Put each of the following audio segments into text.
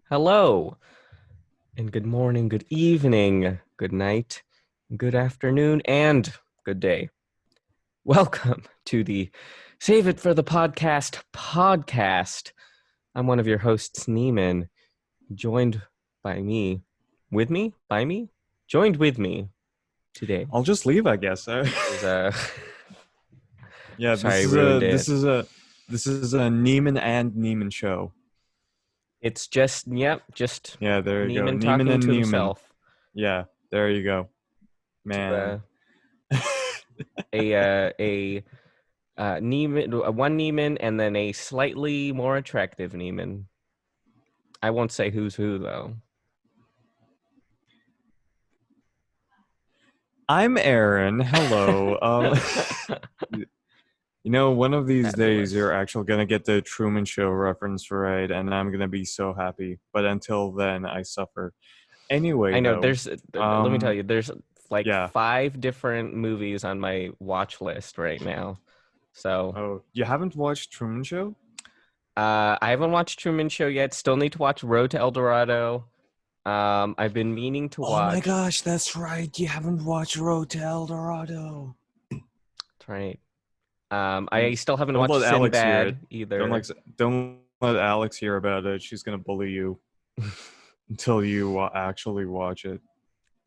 Hello, and good morning, good evening, good night, good afternoon, and good day. Welcome to the Save It for the podcast. I'm one of your hosts, Neiman, joined by me, with me, by me, joined with me today I'll just leave, I guess. is Yeah, sorry, this I is a ruined this it. is a this is a Neiman and Neiman show. It's just, yep, just Yeah, there you go. Neiman Neiman talking and to Neiman. himself. Yeah, there you go. To Man. a Neiman, one Neiman, and then a slightly more attractive Neiman. I won't say who's who though. I'm Aaron. Hello. One of these days Fabulous. you're actually gonna get the Truman Show reference right, and I'm gonna be so happy. But until then, I suffer. Anyway, I know though, let me tell you, there's like yeah. five different movies on my watch list right now. So, Oh, you haven't watched Truman Show? I haven't watched Truman Show yet. Still need to watch Road to El Dorado. I've been meaning to Oh my watch. gosh, that's right. You haven't watched Road to El Dorado. That's right. And I still haven't don't watched let Alex hear it. Sinbad Don't like either. don't let Alex hear about it. She's gonna bully you until you actually watch it.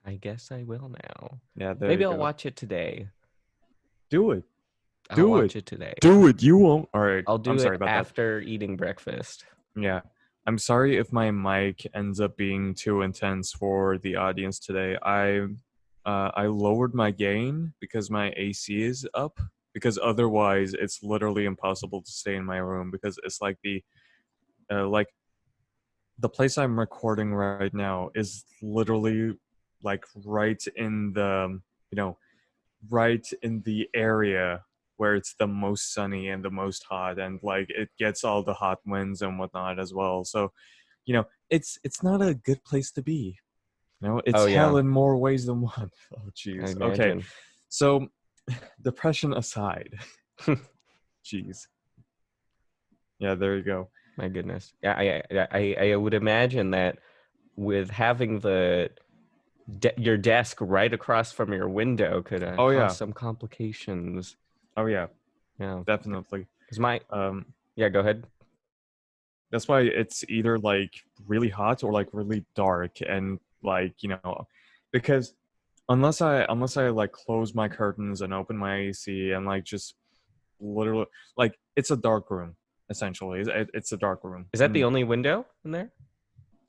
I guess I will now. Yeah, there Maybe you I'll go. watch it today. Do it. I'll Do it. watch it today. Do it. You won't. All right. I'll I'm do sorry it about that. after eating breakfast. Yeah. I'm sorry if my mic ends up being too intense for the audience today. I lowered my gain because my AC is up. Because otherwise, it's literally impossible to stay in my room because it's like like the place I'm recording right now is literally like right in the, you know, right in the area where it's the most sunny and the most hot, and like it gets all the hot winds and whatnot as well. So, it's not a good place to be. It's Oh hell yeah, in more ways than one. Oh I jeez. Okay. imagine. So, depression aside, jeez. Yeah, there you go. My goodness. Yeah, I would imagine that with having your desk right across from your window could Oh cause yeah. some complications. Oh yeah, Yeah, definitely. because my Um yeah. Go ahead. That's why it's either like really hot or like really dark, and like, because unless I like close my curtains and open my AC and like just literally, like, it's a dark room essentially. It's a dark room. Is that the And only window in there?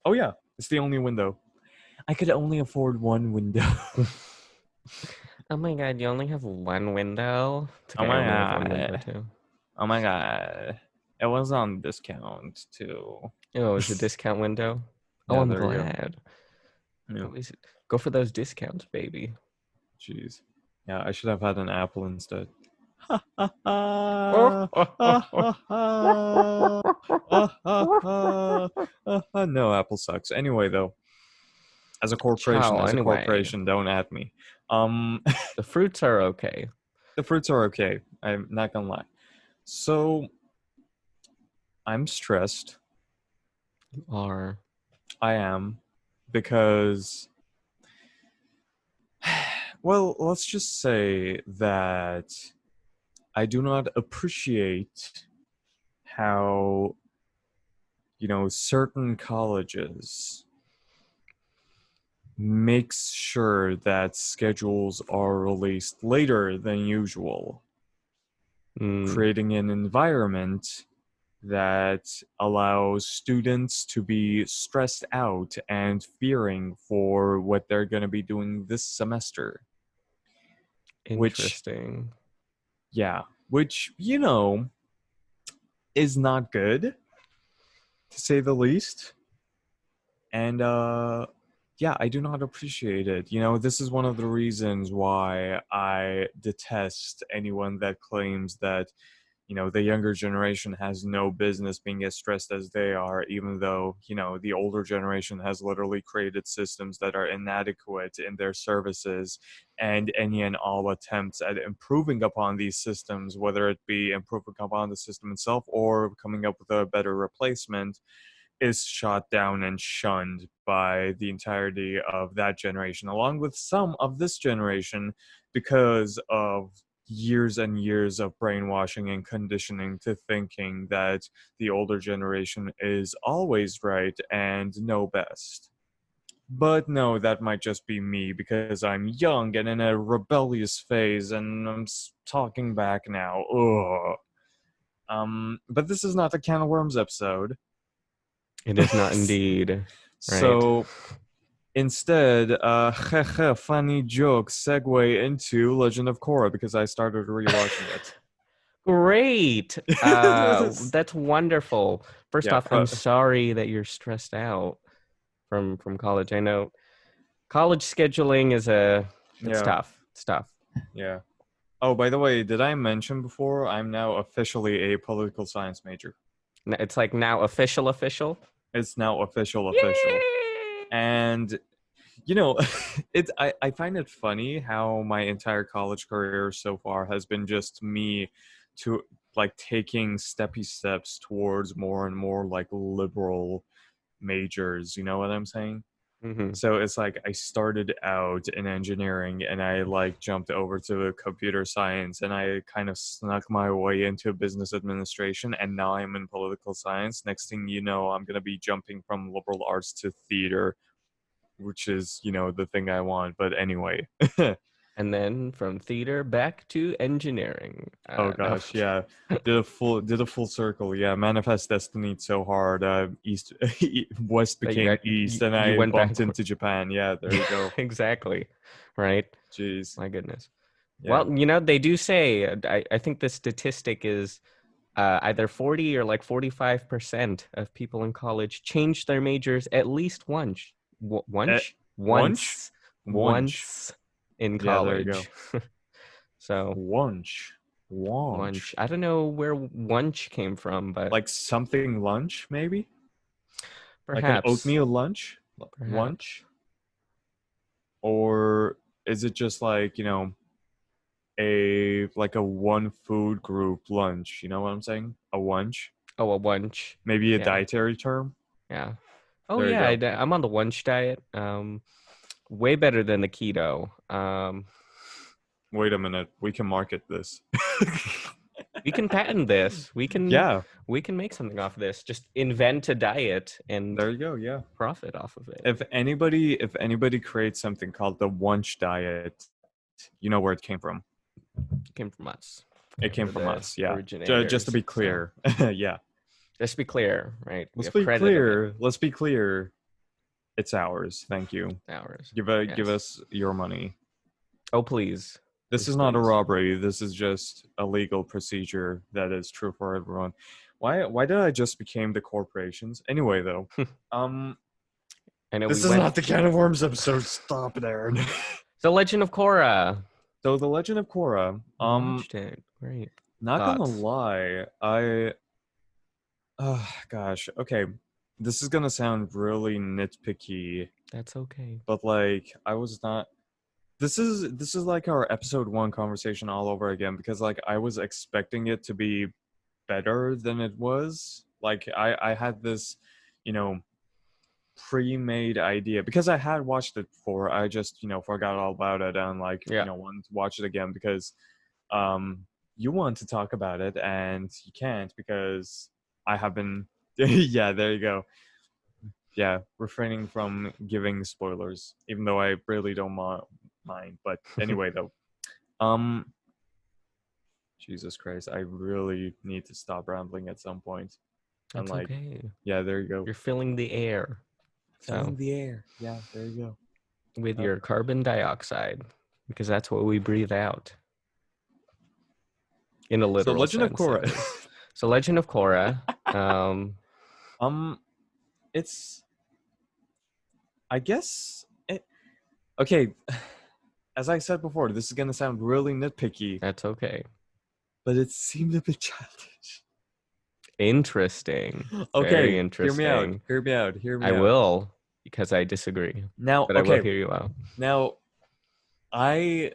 oh yeah, it's the only window. I could only afford one window. Oh my god, you only have one window? It's Oh okay, I my only have one window god. too. Oh my god. It was on discount too. Oh, it's a discount window? Oh, Yeah, I'm there you go. glad. Yeah. Always go for those discounts, baby. Jeez. Yeah, I should have had an apple instead. Ha ha Oh, ha ha ha ha no, Apple sucks. Anyway, though, ciao. as a Anyway, corporation, don't at me. Um, the fruits are okay. the fruits are okay. I'm not gonna lie. So I'm stressed. You are. I am because, well, let's just say that I do not appreciate how certain colleges makes sure that schedules are released later than usual, Mm, creating an environment that allows students to be stressed out and fearing for what they're going to be doing this semester, which, interesting. yeah, which, is not good, to say the least. And yeah, I do not appreciate it. This is one of the reasons why I detest anyone that claims that the younger generation has no business being as stressed as they are, even though the older generation has literally created systems that are inadequate in their services, and any and all attempts at improving upon these systems, whether it be improving upon the system itself or coming up with a better replacement, is shot down and shunned by the entirety of that generation, along with some of this generation, because of years and years of brainwashing and conditioning to thinking that the older generation is always right and know best. But no, that might just be me because I'm young and in a rebellious phase, and I'm talking back now. Ugh. But this is not a can of worms episode. It is not indeed, right? So instead, funny joke segue into Legend of Korra because I started rewatching it. Great. That's wonderful. First Yeah, off, I'm sorry that you're stressed out from college. I know college scheduling is it's yeah, tough. It's tough. yeah. Oh, by the way, did I mention before I'm now officially a political science major? It's like now official. It's now official. Yay! And you know, I find it funny how my entire college career so far has been just me to like taking steppy steps towards more and more like liberal majors, you know what I'm saying? Mm-hmm. So it's like I started out in engineering and I like jumped over to computer science and I kind of snuck my way into business administration and now I'm in political science. Next thing you know, I'm going to be jumping from liberal arts to theater, which is, the thing I want. But anyway. And then from theater back to engineering. Oh No. gosh, yeah. Did a full circle. Yeah, manifest destiny so hard. East West That you, became East and you I went bumped back. into Japan. Yeah, there you go. Exactly. Right. Jeez. My goodness. Yeah. Well, they do say, I think the statistic is either 40 or like 45% of people in college change their majors at least once. Eh, Once? Wunsch? Once. Wunsch. Once in Yeah, there you go. college. So, Wunsch. once. Wunsch. I don't know where once came from, but Like something lunch, maybe? Like an perhaps. oatmeal lunch? Perhaps. Wunsch? Or is it just like, a one food group lunch? You know what I'm saying? A lunch? Oh, a once. Maybe a Yeah. dietary term? Yeah. Oh, There you yeah. go. I'm on the once diet. Way better than the keto. Wait a minute. We can market this. We can patent this. Yeah, We can make something off of this. Just invent a diet and there you go. Yeah. profit off of it. If anybody creates something called the Wunsch diet, you know where it came from. It came from us. It came We're from the us. Yeah. Just to originators. be So, clear. Yeah. just to be clear, right? We Let's have be credit of it. clear. Let's be clear. It's ours. Thank you. Ours. Give Yes. us your money. Oh, please. This Please, is not a please. robbery. This is just a legal procedure that is true for everyone. Why did I just became the corporations? Anyway, though, I know we this is went. not the Can of Worms episode. Stop it, Aaron. The Legend of Korra. So the Legend of Korra. Watched it. Great. Not gonna Thoughts? lie, gosh, okay, this is gonna sound really nitpicky, That's okay. but like I was not. This is like our episode 1 conversation all over again because like I was expecting it to be better than it was. Like I had this, you know, pre-made idea because I had watched it before. I just, forgot all about it and like, Yeah. wanted to watch it again because um you want to talk about it and you can't because I have been yeah, there you go. Yeah, refraining from giving spoilers even though I really don't mind. But anyway though, um Jesus Christ, I really need to stop rambling at some point. And That's like, okay. yeah, there you go. You're filling the air. Filling So the air. Yeah, there you with go. your carbon dioxide, because that's what we breathe out. In a So literal Legend of sense, that Korra. is. So Legend of Korra. um, it's, I guess, okay. As I said before, this is gonna sound really nitpicky, That's okay. but it seemed a bit childish. Interesting. Okay, Very interesting. Hear me out. Hear me I out. will, because I disagree. Now, But I will okay. hear you out. Now, I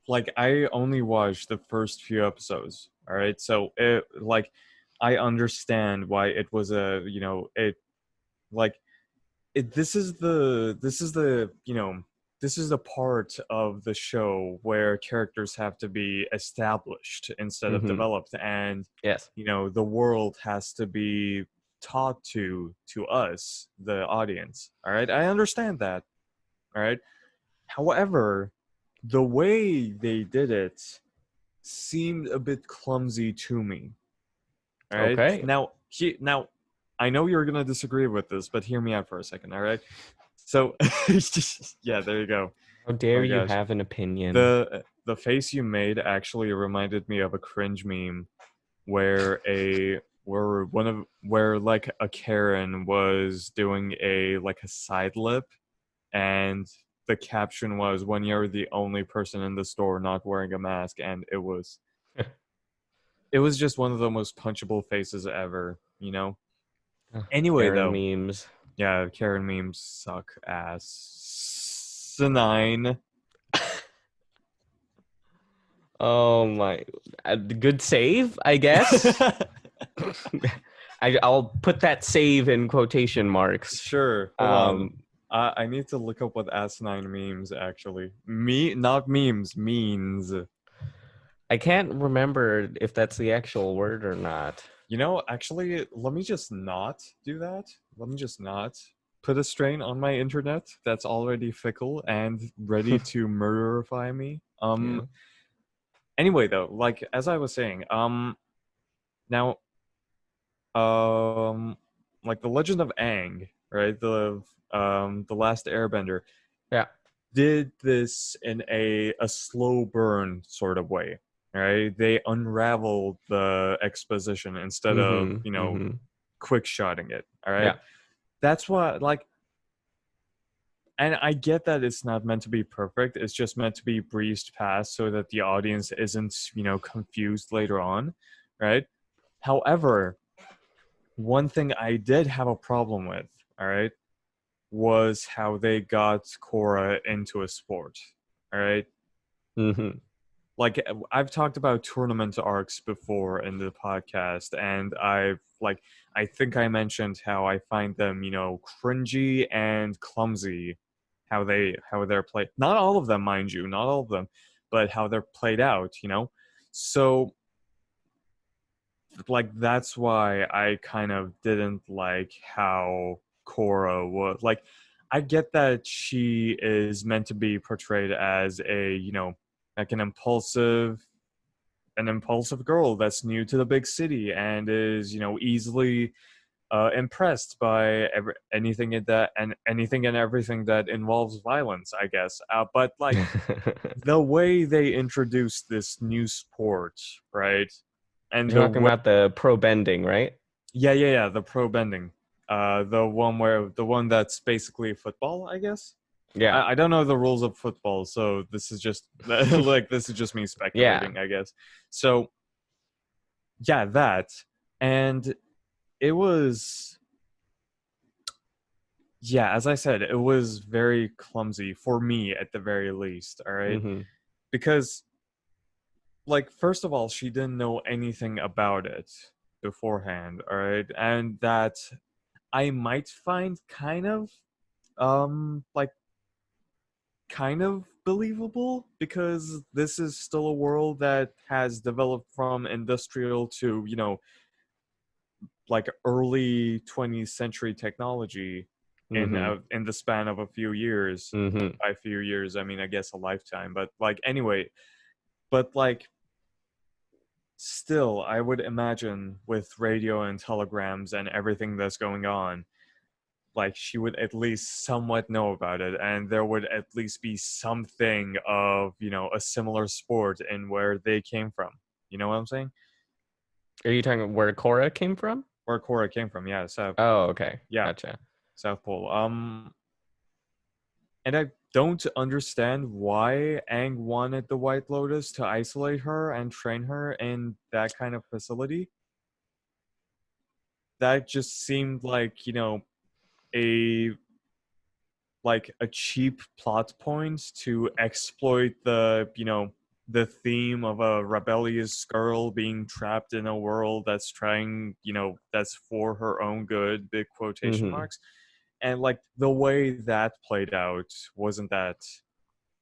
only watched the first few episodes. All right, so I understand why it was like this is the this is the part of the show where characters have to be established instead of Mm-hmm. developed, and Yes. the world has to be taught to us, the audience. All right, I understand that. All right. However, the way they did it seemed a bit clumsy to me. All right. Okay. Now I know you're gonna disagree with this, but hear me out for a second. All right. So yeah, there you go. How dare Oh you gosh, have an opinion? the face you made actually reminded me of a cringe meme where where like a Karen was doing a side lip, and the caption was, "When you're the only person in the store not wearing a mask," and it was just one of the most punchable faces ever. Anyway, Karen though, memes. yeah, Karen memes suck ass. Nine. Oh my, good save, I guess. I'll put that save in quotation marks. Sure, hold on. Um, I need to look up what asinine memes actually. Not memes, means. I can't remember if that's the actual word or not. Actually, let me just not do that. Let me just not put a strain on my internet that's already fickle and ready to murderify me. Yeah. Anyway, though, like as I was saying, now, um, like the Legend of Aang, right? The Last Airbender Yeah. did this in a slow burn sort of way. Right? They unraveled the exposition instead of, Mm-hmm. Mm-hmm. quick shotting it. All right. Yeah. That's why, like, and I get that it's not meant to be perfect. It's just meant to be breezed past so that the audience isn't, confused later on. Right. However, one thing I did have a problem with, all right, was how they got Korra into a sport. All right. Mm-hmm. Like I've talked about tournament arcs before in the podcast, and I think I mentioned how I find them, cringy and clumsy, how they're played. Not all of them, mind you, not all of them, but how they're played out. So like that's why I kind of didn't like how Korra was. Like I get that she is meant to be portrayed as a, like an impulsive girl that's new to the big city and is, easily impressed by anything and everything that involves violence, I guess. But like the way they introduced this new sport, right? And You're talking about the pro bending, right? yeah, the pro bending, the one that's basically football, I guess. Yeah. I don't know the rules of football, so this is just like this is just me Yeah. speculating, I guess. So yeah, that, and it was, yeah, as I said, it was very clumsy for me at the very least. All right, Mm-hmm. because like first of all, she didn't know anything about it beforehand. All right, and that I might find like kind of believable, because this is still a world that has developed from industrial to, like early 20th century technology Mm-hmm. in the span of a few years. Mm-hmm. By a few years, I mean, I guess a lifetime, but like anyway, but like still, I would imagine with radio and telegrams and everything that's going on, like she would at least somewhat know about it, and there would at least be something of, a similar sport in where they came from. You know what I'm saying? Are you talking where Korra came from? Where Korra came from, yeah. So Oh, okay. yeah, Gotcha. South Pole. And I don't understand why Aang wanted the White Lotus to isolate her and train her in that kind of facility. That just seemed like, a a cheap plot point to exploit the theme of a rebellious girl being trapped in a world that's trying, that's for her own good, big quotation Mm-hmm. marks. and like the way that played out wasn't that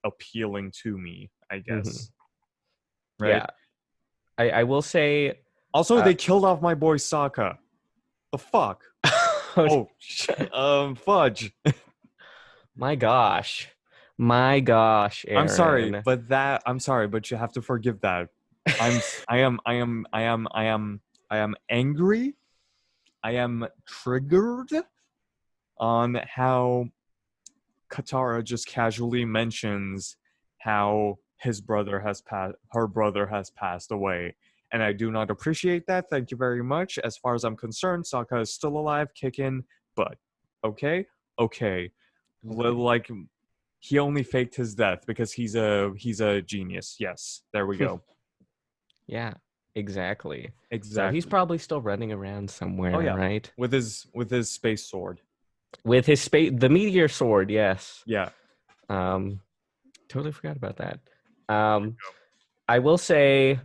appealing to me, I Hmm. guess. Right. Yeah, I will say, Also, uh, they killed off my boy Sokka. The fuck? Oh, fudge. Aaron. I'm sorry, but you have to forgive that. I am angry. I am triggered on how Katara just casually mentions how her brother has passed away. And I do not appreciate that. Thank you very much. As far as I'm concerned, Sokka is still alive, kicking butt. Okay? Okay. Okay. Like he only faked his death because he's a genius. Yes. There we go. Yeah, exactly. So he's Exactly. probably still running around Oh somewhere, yeah. right? With his space sword. With his the meteor sword, yes. Yeah. Um, totally forgot about that. Um, I will say,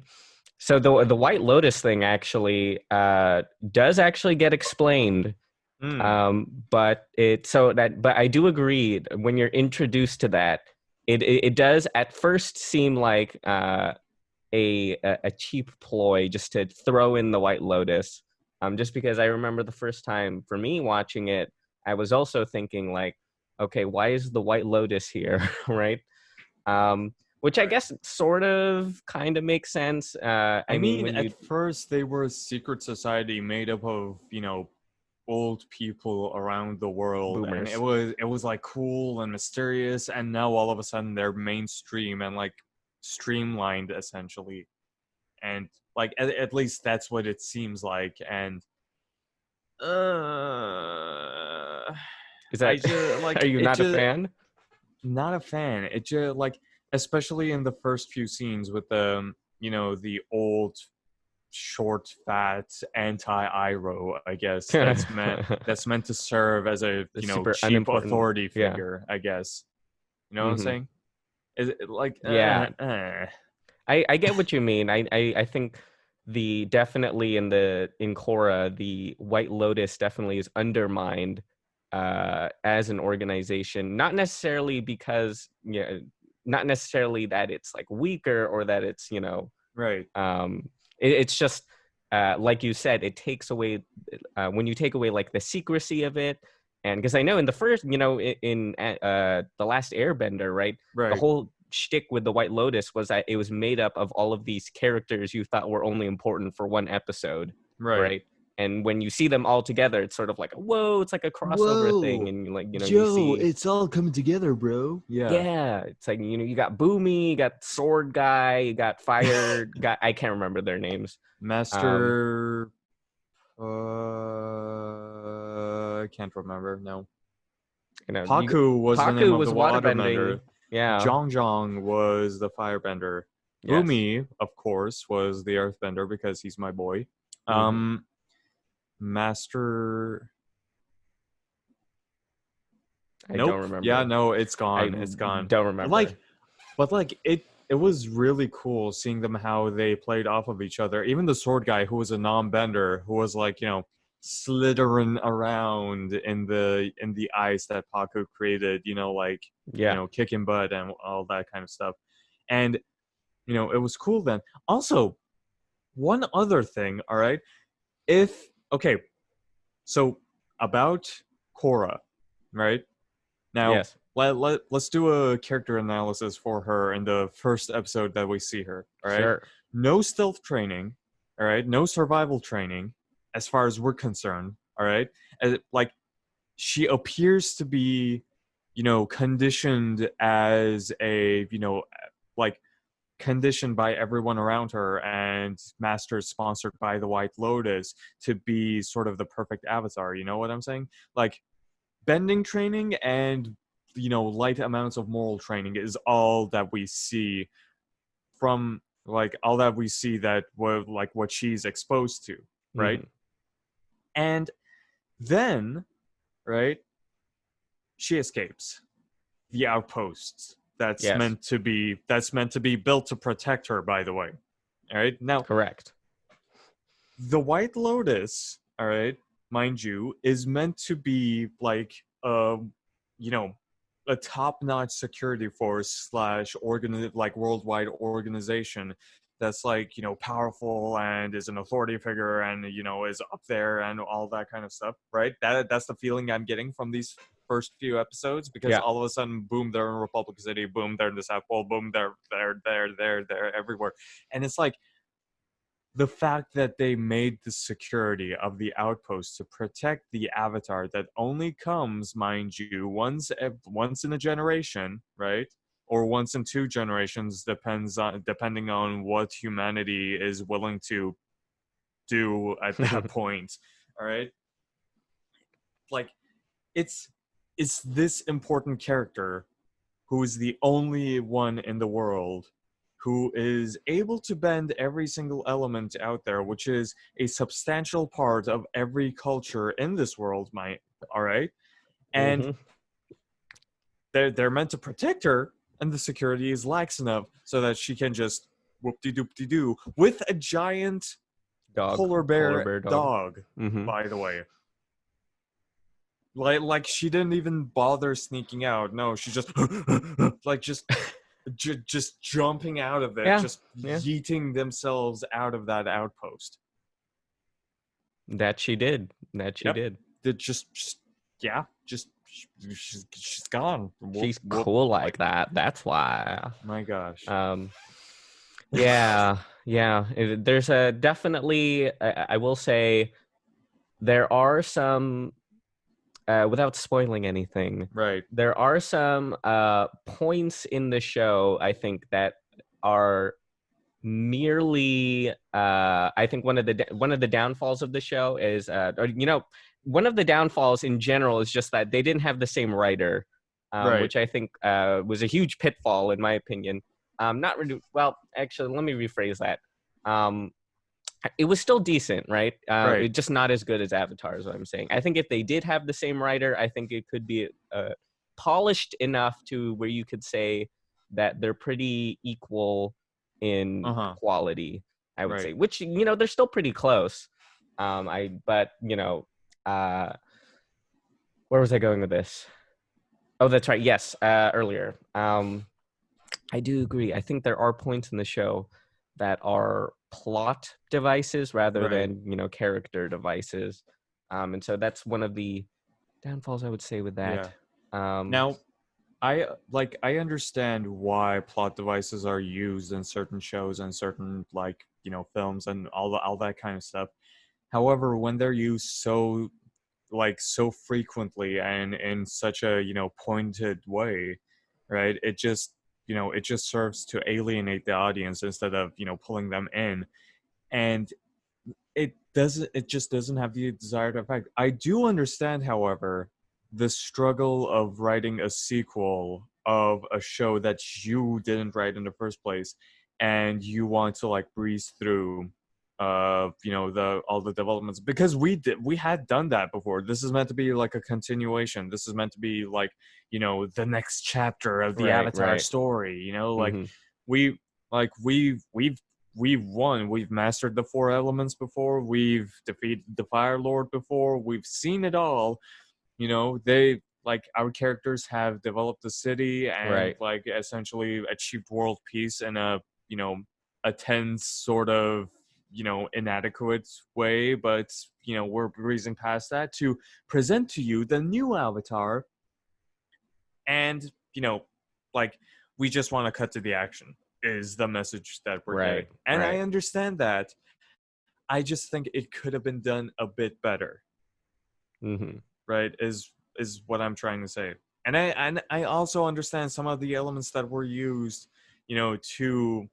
so the White Lotus thing actually does actually get explained. Mm, But I do agree when you're introduced to that, it does at first seem like a cheap ploy just to throw in the White Lotus. Just because I remember the first time for me watching it, I was also thinking like, okay, why is the White Lotus here, right? Which I right. guess sort of kind of makes sense. I I mean, mean, when you at first they were a secret society made up of, old people around the world, and boomers, it was like cool and mysterious, and now all of a sudden they're mainstream and like streamlined essentially. And like at least that's what it seems like. And is I that just like are you it not a just fan? not a fan. It just like especially in the first few scenes with the old short, fat anti-Iroh, I guess The that's meant to serve as a super cheap unimportant. authority Yeah. figure, I guess. You know what I'm Hmm. saying? Is it like Yeah. I get what you mean. I think the definitely in Korra, the White Lotus definitely is undermined as an organization. Not necessarily because not necessarily that it's like weaker or that it's right, it's just like you said, it takes away when you take away like the secrecy of it. And because I know in the first, in the last Airbender, right, the right, whole shtick with the White Lotus was that it was made up of all of these characters you thought were only important for one episode, right. right? And when you see them all together, it's sort of like, whoa, it's like a crossover thing, Whoa, and like you Joe, see, it's all coming together, bro. Yeah, yeah, it's like you got Boomy, you got Sword Guy, you got Fire Guy. I can't remember their names. Um, Master. I can't remember. No, you Paku was the name Paku of the was waterbending. waterbender. Yeah. Zhang was the firebender. Yes. Boomy, of course, was the earthbender because he's my boy. Hmm. Um, Master. I don't Nope. Yeah, remember. no, it's I gone. It's gone. don't But like, remember. it was really cool seeing them how they played off of each other. Even the sword guy, who was a non-bender, who was like slithering around in the ice that Paku created. Like Yeah. kicking butt and all that kind of stuff. And it was cool then. Also, one other thing. All right, if okay, so about Korra, right? Now, Yes. let's do a character analysis for her in the first episode that we see her. All right. Sure. No stealth training. All right. No survival training, as far as we're concerned. All right. Like, she appears to be, conditioned as a, like, conditioned by everyone around her and masters sponsored by the White Lotus to be sort of the perfect avatar. You know what I'm saying? Like, bending training and light amounts of moral training is all that we see from all that we see that what she's exposed to, right? Hmm. And then, right, she escapes the outposts Yes. that's meant to be built to protect her, by the way. All right, now Correct. the White Lotus, all right, mind you, is meant to be like you know, a top-notch security force slash worldwide organization that's like, powerful and is an authority figure and, is up there and all that kind of stuff, right? That's the feeling I'm getting from these first few episodes, because Yeah. all of a sudden, boom, they're in Republic City, boom, they're in the South Pole, boom, they're everywhere. And it's like, the fact that they made the security of the outpost to protect the avatar that only comes, mind you, once in a generation, right? Or once in 2 generations, depending on what humanity is willing to do at that point. All right, like it's this important character who is the only one in the world who is able to bend every single element out there, which is a substantial part of every culture in this world, all right? And Hmm. they're meant to protect her, and the security is lax enough so that she can just whoop-de-doop-de-doo with a giant Dog. polar Polar bear bear dog. dog, Hmm. by the way. Like she didn't even bother sneaking out. No, she just like just jumping out of it, Yeah. just Yeah. yeeting themselves out of that outpost. That she did. That she Yep. did. Yeah, she's gone. Whoop, She's whoop. cool like that. That's why. My gosh. Um, yeah, yeah. There's a definitely. I will say there are some. Without spoiling anything, Right. there are some points in the show I think that are merely. I think one of the downfalls of the show is, one of the downfalls in general is just that they didn't have the same writer, Right. which I think was a huge pitfall in my opinion. Not really. Well, actually, let me rephrase that. Um, it was still decent, right? Right. It just not as good as Avatar is what I'm saying. I think if they did have the same writer, I think it could be polished enough to where you could say that they're pretty equal in Uh-huh. quality, I would say, Right. which, they're still pretty close. But where was I going with this? Oh, that's right. Yes, earlier. I do agree. I think there are points in the show that are plot devices rather Right. than, character devices. And so that's one of the downfalls I would say with that. Yeah. Um, Now, I understand why plot devices are used in certain shows and certain films and all that kind of stuff. However, when they're used so frequently and in such a pointed way, right, it just serves to alienate the audience instead of pulling them in. And it just doesn't have the desired effect. I do understand, however, the struggle of writing a sequel of a show that you didn't write in the first place, and you want to breeze through the all the developments, because we had done that before. This is meant to be like a continuation. This is meant to be the next chapter of the right, Avatar right. story, Hmm. we we've won. We've mastered the 4 elements before. We've defeated the Fire Lord before. We've seen it all. They our characters have developed the city and Right. essentially achieved world peace in a tense sort of inadequate way, but we're breezing past that to present to you the new Avatar, and like we just want to cut to the action is the message that we're getting. Right, And I right. understand that. I just think it could have been done a bit better, Hmm. right? Is what I'm trying to say. And I also understand some of the elements that were used, to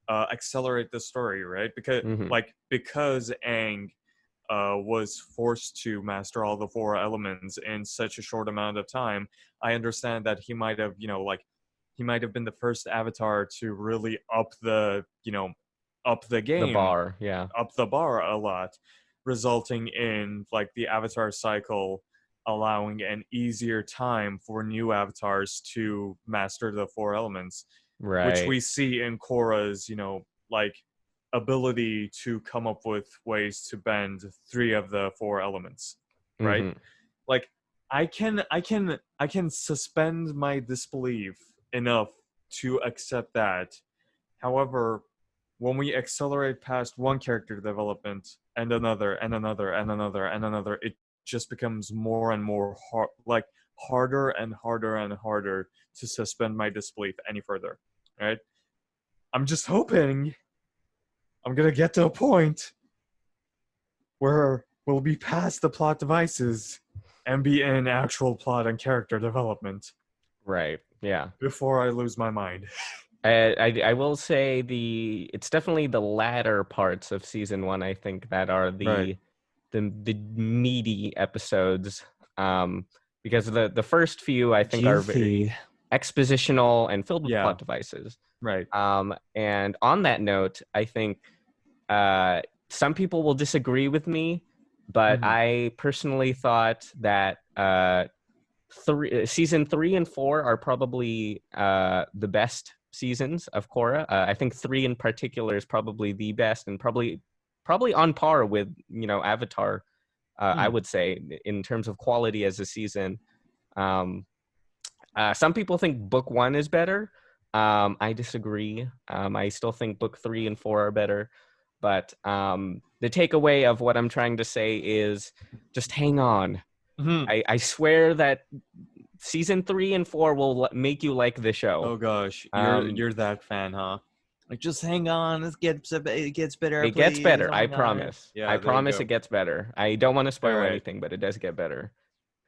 accelerate the story, right? Hmm. Because Aang was forced to master all the 4 elements in such a short amount of time. I understand that he might have been the first Avatar to really up the The game, bar, yeah. up the bar a lot, resulting in the Avatar cycle allowing an easier time for new avatars to master the 4 elements, which Right. we see in Korra's, like ability to come up with ways to bend 3 of the 4 elements, right? Hmm. Like I can suspend my disbelief enough to accept that. However, when we accelerate past one character development and another and another and another and another, it just becomes more and more harder and harder and harder to suspend my disbelief any further. Right? I'm just hoping I'm gonna get to a point where we'll be past the plot devices and be in actual plot and character development Right. Yeah. before I lose my mind. I will say it's definitely the latter parts of season 1, I think, that are Right. the meaty episodes. Because the first few I think are very expositional and filled with Yeah. plot devices. Right. And on that note, I think some people will disagree with me, but I personally thought that season 3 and 4 are probably the best seasons of Korra. I think 3 in particular is probably the best, and probably on par with Avatar. I would say in terms of quality as a season. Some people think book 1 is better. I disagree. I still think book 3 and 4 are better. But the takeaway of what I'm trying to say is just hang on. I swear that season 3 and 4 will make you like the show. Oh gosh, you're that fan, huh? Like, just hang on, it gets better. It gets please. better. Oh I my God. promise. Yeah, I there you promise go. it gets better. I don't want to spoil Alright. anything, but it does get better.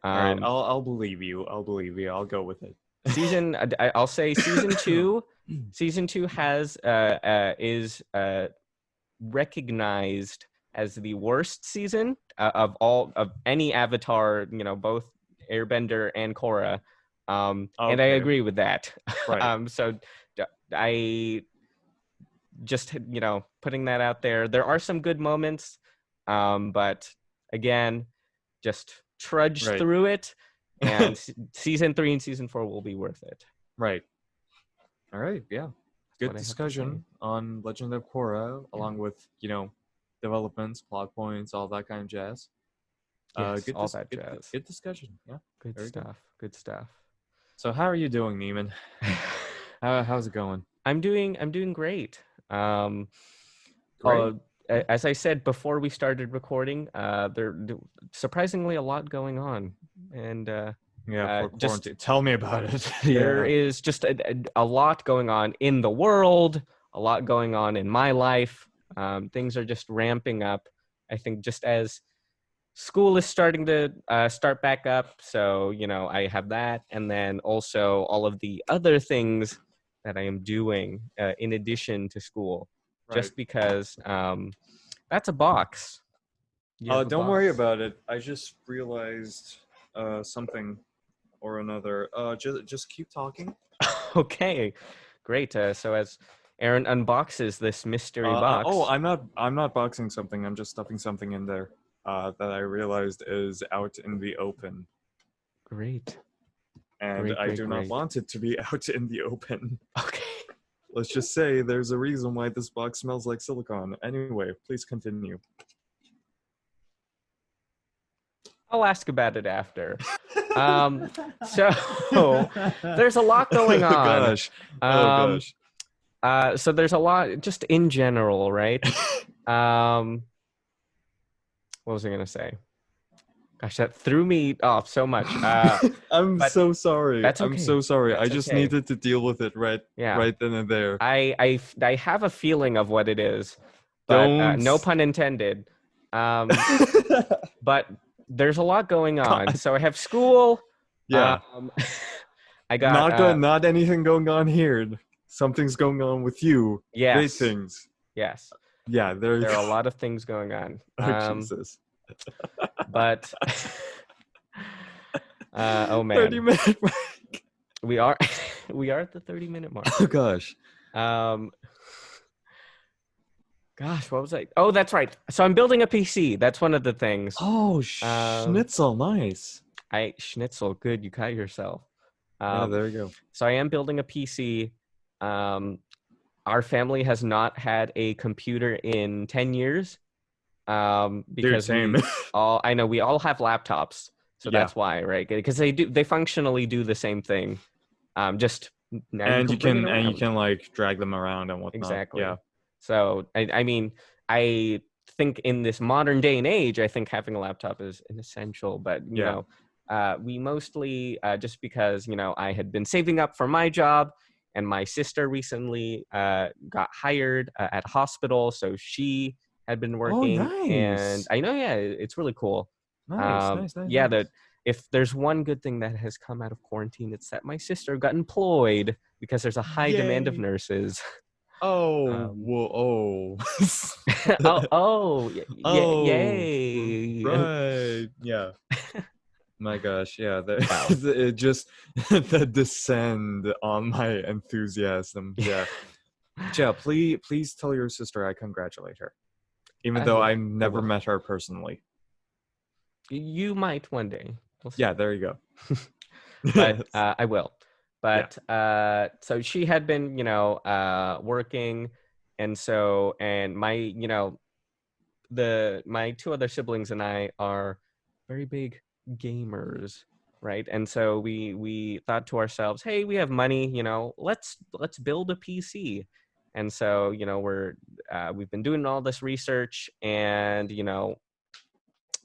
All right, I'll believe you. I'll believe you. I'll go with it. I'll say season 2. Season 2 is recognized as the worst season of any Avatar. Both Airbender and Korra. And I Okay. agree with that. Right. So I just putting that out there. There are some good moments, but again, just trudge Right. through it, and season 3 and season 4 will be worth it. Right. All right. Yeah. That's what Good I have to discussion on Legend of Korra, along with developments, plot points, all that kind of jazz. Yes, all that jazz. Good discussion. Yeah. Good Very stuff. Good stuff. So how are you doing, Neiman? How's it going? I'm doing great. Great. As I said before we started recording, there surprisingly a lot going on, and Yeah, for just quarantine. Tell me about it. there Yeah. is just a lot going on in the world, a lot going on in my life. Things are just ramping up. I think just as school is starting to start back up, so I have that, and then also all of the other things that I am doing in addition to school. Right. Just because that's a box. You have a Don't worry box. about it. I just realized something or another. Just keep talking. Okay, great. So as Aaron unboxes this mystery box. I'm not boxing something. I'm just stuffing something in there that I realized is out in the open, Great. and Great, I great, do great. not want it to be out in the open. Okay. Let's just say there's a reason why this box smells like silicone. Anyway, please continue. I'll ask about it after. So there's a lot going on. Gosh. Oh gosh. So there's a lot just in general, right? What was I gonna say? Gosh, that threw me off so much. I'm so sorry. that's I'm okay. so sorry. That's I just okay. needed to deal with it right then and there. I have a feeling of what it is, but Don't. no pun intended. But there's a lot going on. God. So I have school. Yeah. I got not anything going on here. Something's going on with you. Yes. Great things. Yes. Yeah, there are a lot of things going on. Oh, Jesus. But oh man. 30-minute mark. We are at the 30-minute mark. Oh gosh. Gosh, what was I? Oh, that's right. So I'm building a PC. That's one of the things. Oh, schnitzel, nice. Schnitzel, good. You cut yourself. Yeah, there you go. So I am building a PC. Our family has not had a computer in 10 years. Because Dude, same. I know we all have laptops. So Yeah. that's why, right? Because they functionally do the same thing. Just now you And can bring it around. like drag them around and whatnot. Exactly. Yeah. So I mean, I think in this modern day and age, I think having a laptop is an essential. But you Yeah. know, we mostly just because I had been saving up for my job, and my sister recently got hired at hospital, so she had been Oh, working, and nice. I know, yeah, it's really cool. Nice. Yeah, that if there's one good thing that has come out of quarantine, it's that my sister got employed because there's a high demand of Yay. nurses. Oh, Um, whoa, oh. Oh, yay. right. Yeah. My gosh, yeah. Wow. It just the descend on my enthusiasm. Yeah. Yeah, please tell your sister I congratulate her. Even I though I will. I never will. met her personally. You might one day. We'll see. Yeah, there you go. But Yes. I will. Yeah. But so she had been, working, and so and my, my two other siblings and I are very big gamers, right? And so we thought to ourselves, hey, we have money, let's build a PC. And so we've been doing all this research, and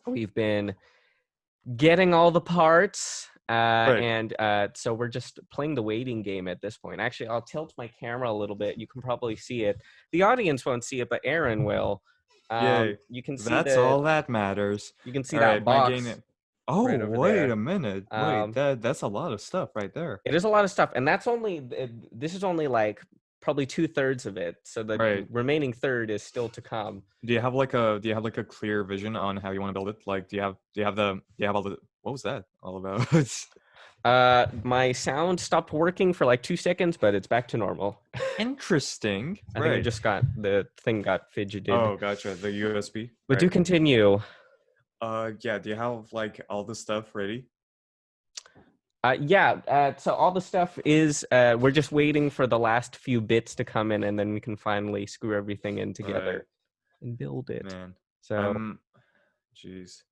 we've been getting all the parts. Right. And so we're just playing the waiting game at this point. Actually, I'll tilt my camera a little bit. You can probably see it. The audience won't see it, but Aaron will. Yay. You can see That's the all that matters. you can see All that right, my box gain. Oh, right over wait there. a minute. Wait, Um, that's a lot of stuff right there. it is a lot of stuff, and this is only like probably 2/3 of it. So the Right. remaining third is still to come. Do you have like a clear vision on how you want to build it? Like, do you have all the what was that all about? My sound stopped working for like 2 seconds, but it's back to normal. Interesting. I think it Right. just the thing got fidgeted. Oh, gotcha. The USB. But do Right. continue. Yeah. Do you have like all the stuff ready? Yeah. So all the stuff is we're just waiting for the last few bits to come in, and then we can finally screw everything in together Right. and build it. Man. So Jeez.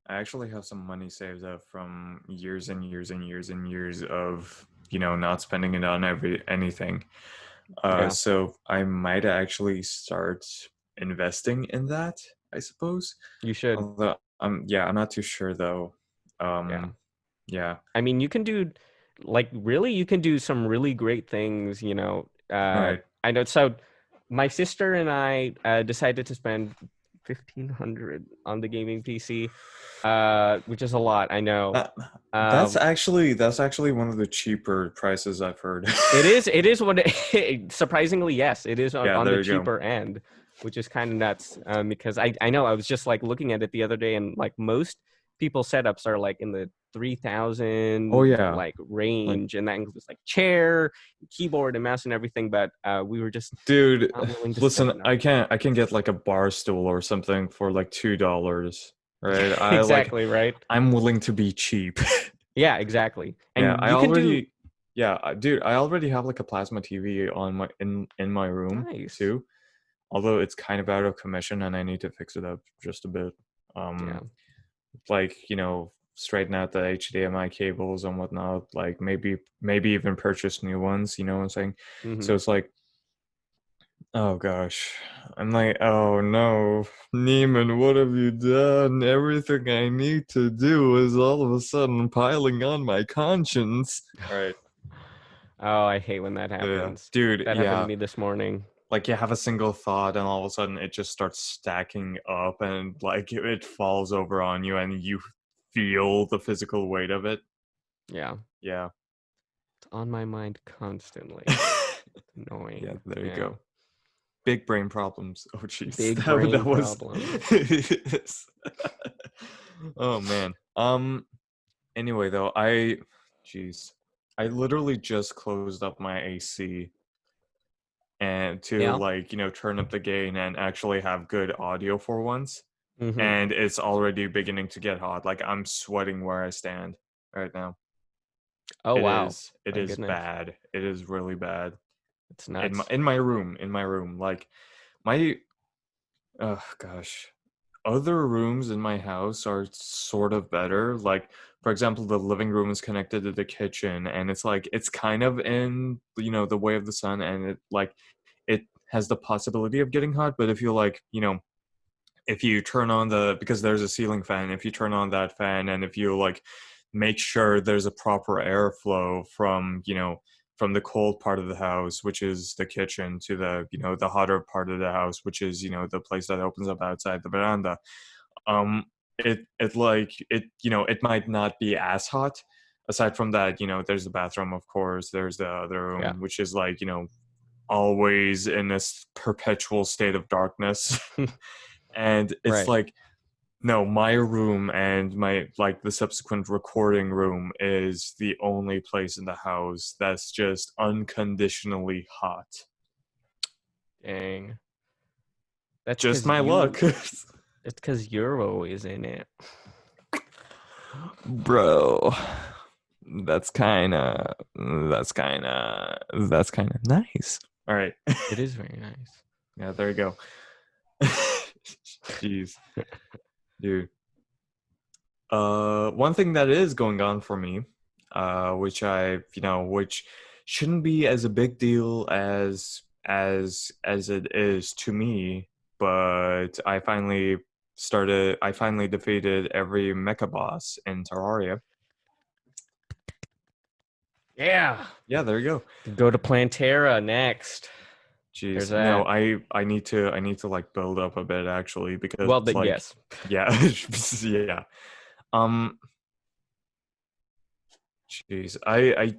I actually have some money saved up from years and years and years and years of not spending it on anything. yeah, So I might actually start investing in that, I suppose. you should. Although I'm not too sure though. Yeah. Yeah. I mean, you can do you can do some really great things, Right. I know. So my sister and I decided to spend 1,500 on the gaming PC, which is a lot, I know. That, Um, that's actually one of the cheaper prices I've heard. it is what surprisingly, yes, it is Yeah, on the there you go. cheaper end, which is kind of nuts, because I know I was just like looking at it the other day, and like most people's setups are like in the 3,000 Oh yeah. like Like, range, and that includes like chair, keyboard, and mouse and everything. But we were just dude, not willing to spend listen, enough. I can get like a bar stool or something for like $2, right? Exactly, right? I'm willing to be cheap. Yeah, exactly. Yeah, And you can do dude, I already have like a plasma TV on my in my room nice. too. Although it's kind of out of commission and I need to fix it up just a bit. Yeah. Like, straighten out the HDMI cables and whatnot, like maybe even purchase new ones, you know what I'm saying? Mm-hmm. So it's like, oh gosh. I'm like, oh no, Neiman, what have you done? Everything I need to do is all of a sudden piling on my conscience. Right. Oh, I hate when that Yeah. happens. Dude, That happened to yeah. me this morning. Like you have a single thought and all of a sudden it just starts stacking up and like it falls over on you and you feel the physical weight of it. Yeah. Yeah. It's on my mind constantly. Annoying. Yeah, there you Yeah. go. Big brain problems. Oh jeez. Big brain was problems. Oh man. Anyway though, jeez. I literally just closed up my AC and to Yeah. like, turn up the gain and actually have good audio for once. Mm-hmm. And it's already beginning to get hot. Like I'm sweating where I stand right now. Oh, wow. It My is goodness. bad. It is really bad. It's nuts. In my room. Like my oh gosh. other rooms in my house are sort of better. Like, for example, the living room is connected to the kitchen, and it's like it's kind of in the way of the sun, and it has the possibility of getting hot. But if you if you turn on because there's a ceiling fan, if you turn on that fan, and if you make sure there's a proper airflow from the cold part of the house, which is the kitchen, to the hotter part of the house, which is the place that opens up outside the veranda. It might not be as hot. Aside from that, there's the bathroom, of course, there's the other Yeah. room, which is always in this perpetual state of darkness. And it's Right. like, no, my room and the subsequent recording room is the only place in the house that's just unconditionally hot. Dang. That's Just because my luck. That's because you're always in it. Bro, that's kind of nice. All right. It is very nice. Yeah, there you go. Jeez, dude. One thing that is going on for me, which shouldn't be as a big deal as it is to me, but I finally defeated every mecha boss in Terraria. Yeah. Yeah, there you go. Go to Plantera next. There's Jeez, no, that. I need to build up a bit actually, because Well, yes. yeah, yeah. Um, Jeez, I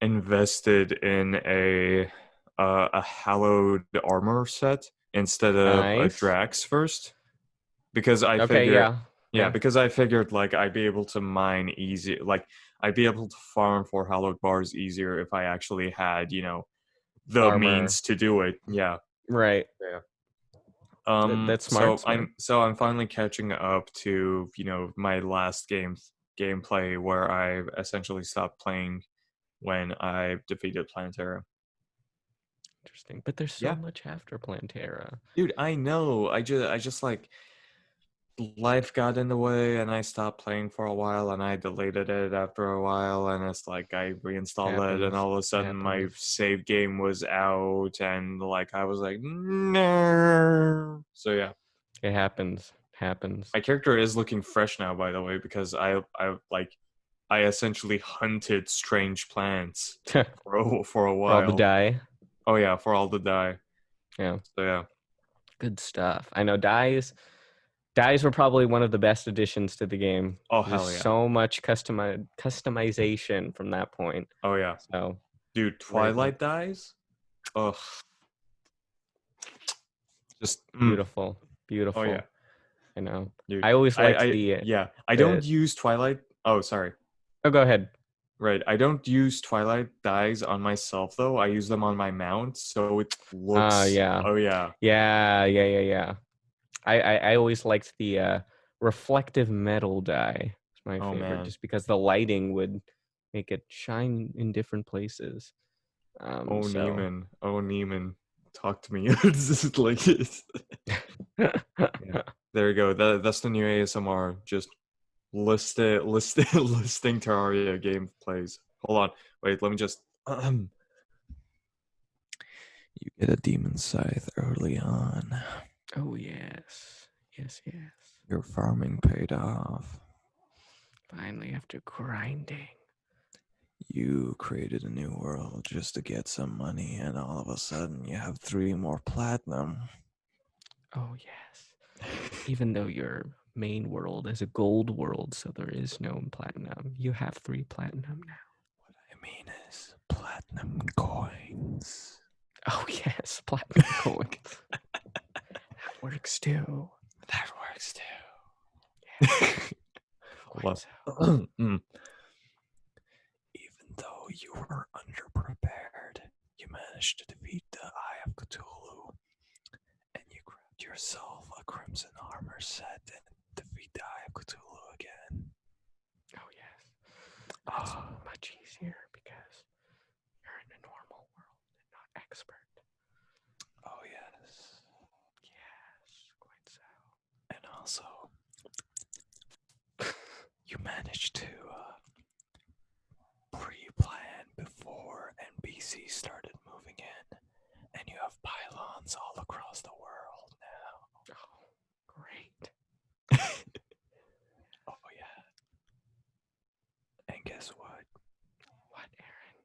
invested in a hallowed armor set instead of a Nice. Drax first, because I Okay, figured, yeah. yeah, Yeah. because I figured I'd be able to mine easy, I'd be able to farm for hallowed bars easier if I actually had the Armor. means to do it. Yeah. Right. Yeah. That's So smart. I'm finally catching up to my last gameplay, where I essentially stopped playing when I defeated Planetara. Interesting. But there's so Yeah, much after Plantera. dude, I know. I just life got in the way, and I stopped playing for a while, and I deleted it after a while, and it's like I reinstalled it, and Happens. all of a sudden my Happens. save game was out, and I was like, no. So yeah. It happens. Happens. My character is looking fresh now, by the way, because I essentially hunted strange plants For for a all the while. dye. Oh yeah, for all the dye. Yeah. So yeah. Good stuff. I know dyes. Dyes were probably one of the best additions to the game. Oh There's hell yeah. so much customization from that point. Oh yeah. So Dude, great one. Twilight dyes? Ugh. Just Beautiful. Oh Beautiful. yeah, I know. dude. I always liked I the yeah. I don't the use Twilight. Oh, sorry. oh go ahead. Right. I don't use Twilight dyes on myself though. I use them on my mount, so it looks. Yeah. Oh yeah. Yeah. I always liked the reflective metal dye. It's my Oh favorite, man. just because the lighting would make it shine in different places. Oh So Neiman. Oh Neiman. Talk to me. It's just like it's, yeah. There you go. That's the new ASMR. Just listing Terraria gameplays. Hold on. Wait, let me just You get a demon scythe early on. oh yes. Yes. Your farming paid off. Finally, after grinding. You created a new world just to get some money, and all of a sudden you have 3 more platinum. Oh yes. Even though your main world is a gold world, so there is no platinum, you have 3 platinum now. What I mean is platinum coins. Oh yes, platinum coins. That works too. That works too. Quite so. Even though you were underprepared, you managed to defeat the Eye of Cthulhu, and you grabbed yourself a crimson armor set and defeat the Eye of Cthulhu again. Oh yes. That's much easier because you're in a normal world and not expert. Oh yes. Yes, quite so. managed to pre-plan before NBC started moving in, and you have pylons all across the world now. Oh, great. Oh yeah. And guess what? What, Aaron?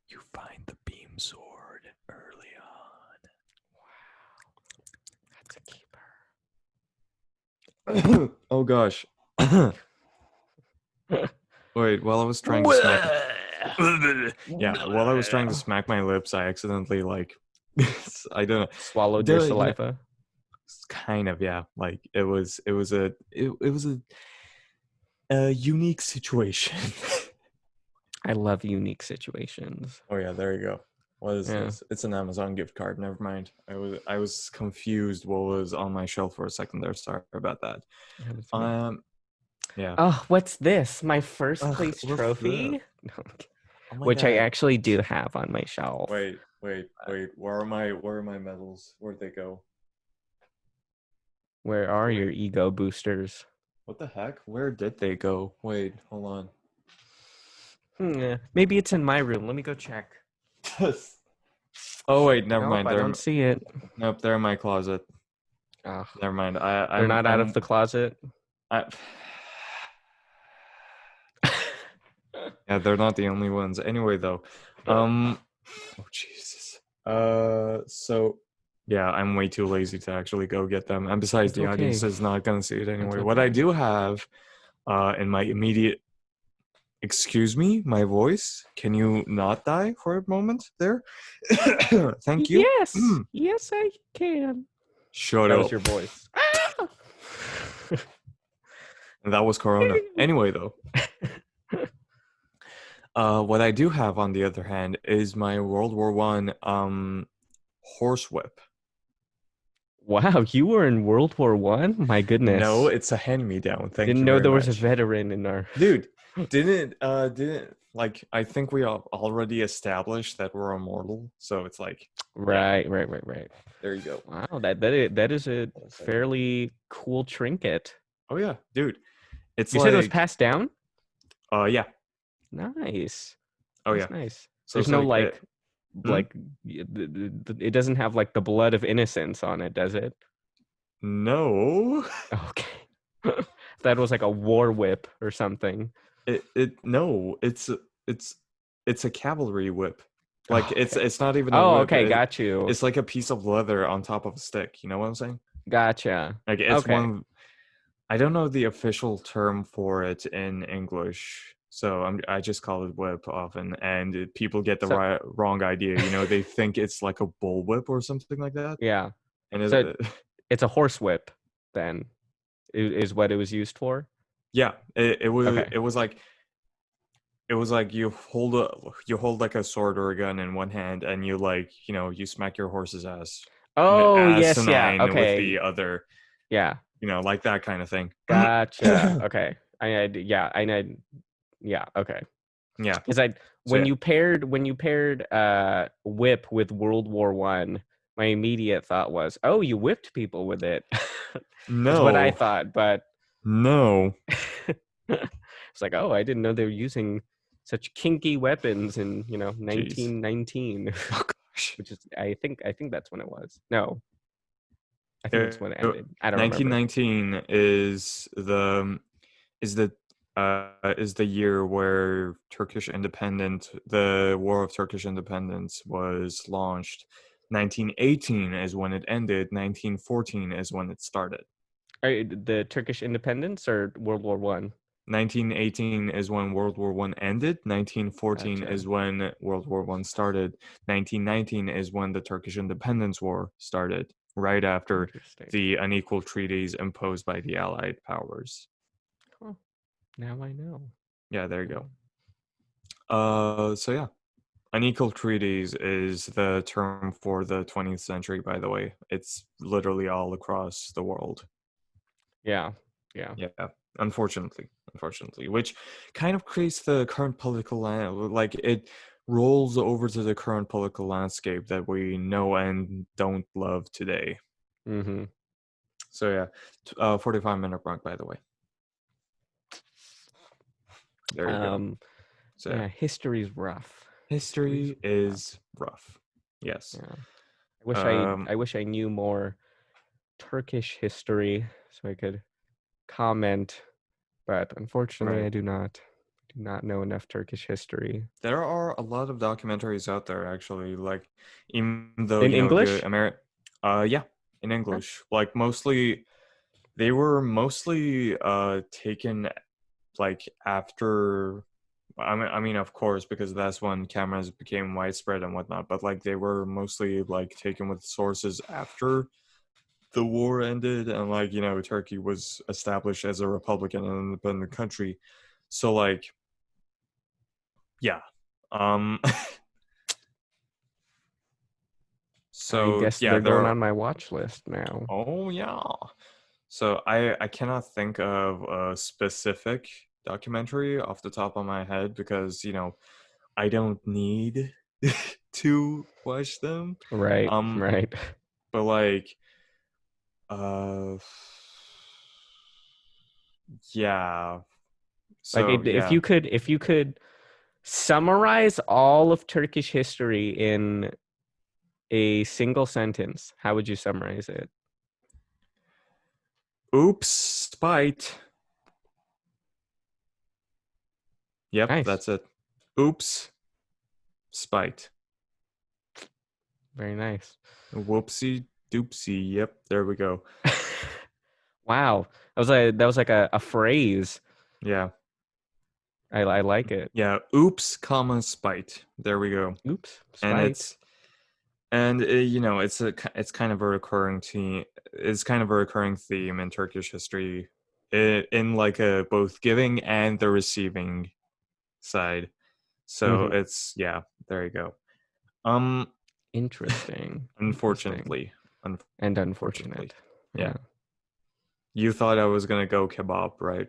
You find the beam sword early on. Wow. That's a keeper. Oh gosh. Wait, while I was trying to smack yeah, while I was trying to smack my lips, I accidentally like I don't know. Swallowed your You know, saliva. kind of, yeah. Like it was a unique situation. I love unique situations. Oh yeah, there you go. What is Yeah. this? It's an Amazon gift card. Never mind. I was confused what was on my shelf for a second there. Sorry about that. Happens to me. Yeah. Oh, what's this? My first Ugh, place what's trophy? that? No, I'm kidding. Oh my Which I god. actually do have on my shelf. Wait. Where are my medals? Where'd they go? Where are your Wait. ego boosters? What the heck? Where did they go? Wait, hold on. Maybe it's in my room. Let me go check. Oh wait, never Nope, mind. I don't see it. Nope, they're in my closet. Ugh, Never mind. they're not out of the closet. I, yeah, they're not the only ones. Anyway, though, oh Jesus. So yeah, I'm way too lazy to actually go get them. And besides, It's the audience okay. is not gonna see it anyway. It's What I okay. do have, in my immediate, excuse me, my voice. Can you not die for a moment there? Thank you. Yes, yes, I can. Shut That up. was your voice. And that was Corona. Anyway, though. What I do have, on the other hand, is my World War One horsewhip. Wow, you were in World War One? My goodness. No, it's a hand-me-down. Thank Didn't you know very there was a much. veteran in our Dude, didn't like, I think we already established that we're immortal, so it's like, right. there you go. Wow, that is a Hold on a second. fairly cool trinket. Oh yeah, dude. It's You said it was like, passed down? yeah. Nice. Oh That's yeah. nice. So There's it's no like, hmm? like it doesn't have like the blood of innocence on it, does it? No. Okay. That was like a war whip or something. No, it's a cavalry whip. Like Okay. it's not even a Oh, whip. okay, got you. It's like a piece of leather on top of a stick. You know what I'm saying? Gotcha. Like it's Okay. one. I don't know the official term for it in English, so I just call it whip often, and people get the So wrong idea. You know, they think it's like a bull whip or something like that, yeah. and So it's a horse whip then, is what it was used for? yeah, it was Okay. you hold like a sword or a gun in one hand, and you, like, you smack your horse's ass Oh, yes, yeah. asinine with Okay. the other, Yeah. like that kind of thing. Gotcha. Okay. I know. Yeah, okay. Yeah. Because I So when you paired whip with World War One, my immediate thought was, oh, you whipped people with it. Is what I no, thought, but no. it's like, oh, I didn't know they were using such kinky weapons in Jeez. 1919, Oh gosh. which is I think that's when it was. No, I think that's when it ended. I don't remember. 1919 is the year where the War of Turkish Independence was launched. 1918 is when it ended. 1914 is when it started. The Turkish independence or World War One? 1918 is when World War One ended. 1914 Gotcha. is when World War One started. 1919 is when the Turkish Independence War started, right after Interesting. the unequal treaties imposed by the Allied powers. Huh. Now I know. Yeah, there you go. So yeah, unequal treaties is the term for the 20th century, by the way. It's literally all across the world. Yeah. Yeah, unfortunately, which kind of creates the current political like it rolls over to the current political landscape that we know and don't love today. Mm-hmm. So yeah, 45-minute mark, by the way. There you go. So Yeah, history's rough. history is rough. Yes. Yeah. Um, I wish I knew more Turkish history so I could comment, but unfortunately right. I do not know enough Turkish history. There are a lot of documentaries out there actually, like even though, In you know, the English? yeah, in Okay. English. Like mostly they were mostly taken like after I mean of course because that's when cameras became widespread and whatnot, but like they were mostly like taken with sources after the war ended and like, you know, Turkey was established as a republic and an independent country. So like yeah. Um I so guess yeah, they're there going are on my watch list now. oh yeah. So I cannot think of a specific documentary off the top of my head because, you know, I don't need to watch them. Right, Um right. but like uh yeah. Like So yeah. if you could summarize all of Turkish history in a single sentence, how would you summarize it? Oops, spite. Yep, Nice. that's it. Oops, spite. Very nice. Whoopsie doopsie. Yep, there we go. Wow. That was like a phrase. Yeah. I like it. Yeah, oops, comma spite. There we go. Oops, And spite. you know, it's kind of a recurring theme. It's kind of a recurring theme in Turkish history, in like a both giving and the receiving side. So Hmm. it's yeah, there you go. Um, Interesting. Interesting. unfortunately, And unfortunately, unfortunate. yeah. Yeah. You thought I was gonna go kebab, right?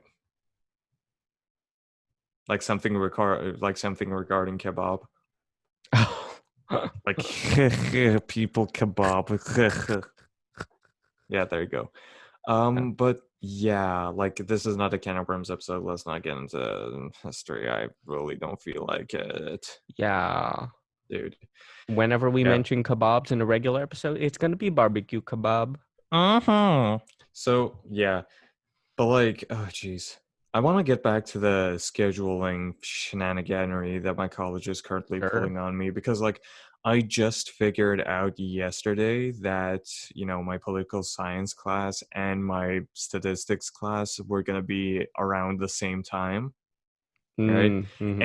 Like something regarding kebab. Like people kebab. Yeah, there you go. Yeah. But yeah, like this is not a can of worms episode. Let's not get into history. I really don't feel like it, Yeah. dude. Whenever we Yeah. mention kebabs in a regular episode, it's gonna be barbecue kebab. Uh-huh. So yeah, but like, oh geez. I want to get back to the scheduling shenaniganery that my college is currently Sure. pulling on me because like I just figured out yesterday that, you know, my political science class and my statistics class were going to be around the same time, right? Mm-hmm.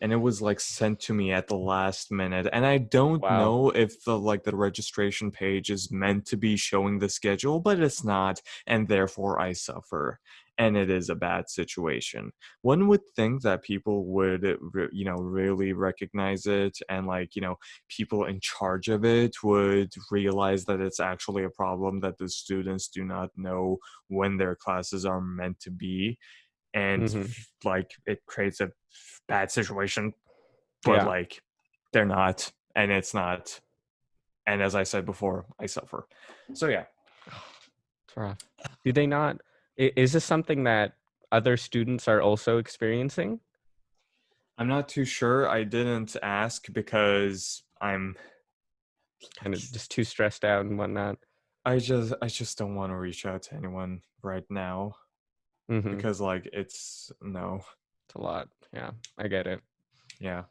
And it was like sent to me at the last minute, and I don't Wow. know if the registration page is meant to be showing the schedule, but it's not, and therefore I suffer, and it is a bad situation. One would think that people would you know, really recognize it, and like, you know, people in charge of it would realize that it's actually a problem that the students do not know when their classes are meant to be, and Mm-hmm. like it creates a bad situation, but Yeah. like they're not, and it's not, and as I said before, I suffer. So yeah. It's rough. Do they not? Is this something that other students are also experiencing? I'm not too sure. I didn't ask because I'm And like, it's just too stressed out and whatnot. I just don't want to reach out to anyone right now Mm-hmm. because like it's no. It's a lot. Yeah, I get it. Yeah,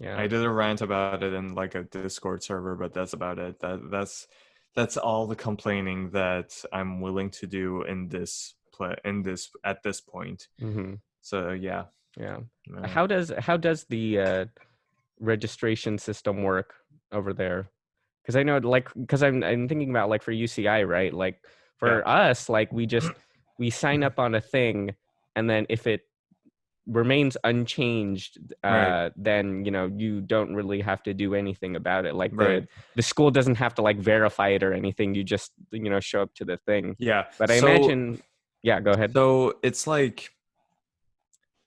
Yeah. I did a rant about it in like a Discord server, but that's about it. That's all the complaining that I'm willing to do in this play in this at this point. Mm-hmm. So yeah. Yeah. uh, How does the registration system work over there? Because I know, like, because I'm thinking about like for UCI, right? Like yeah. for us, like we sign up on a thing, and then if it remains unchanged, Right. then you know you don't really have to do anything about it. Like Right. the school doesn't have to like verify it or anything. You just show up to the thing. Yeah. But I imagine, yeah, go ahead. So it's like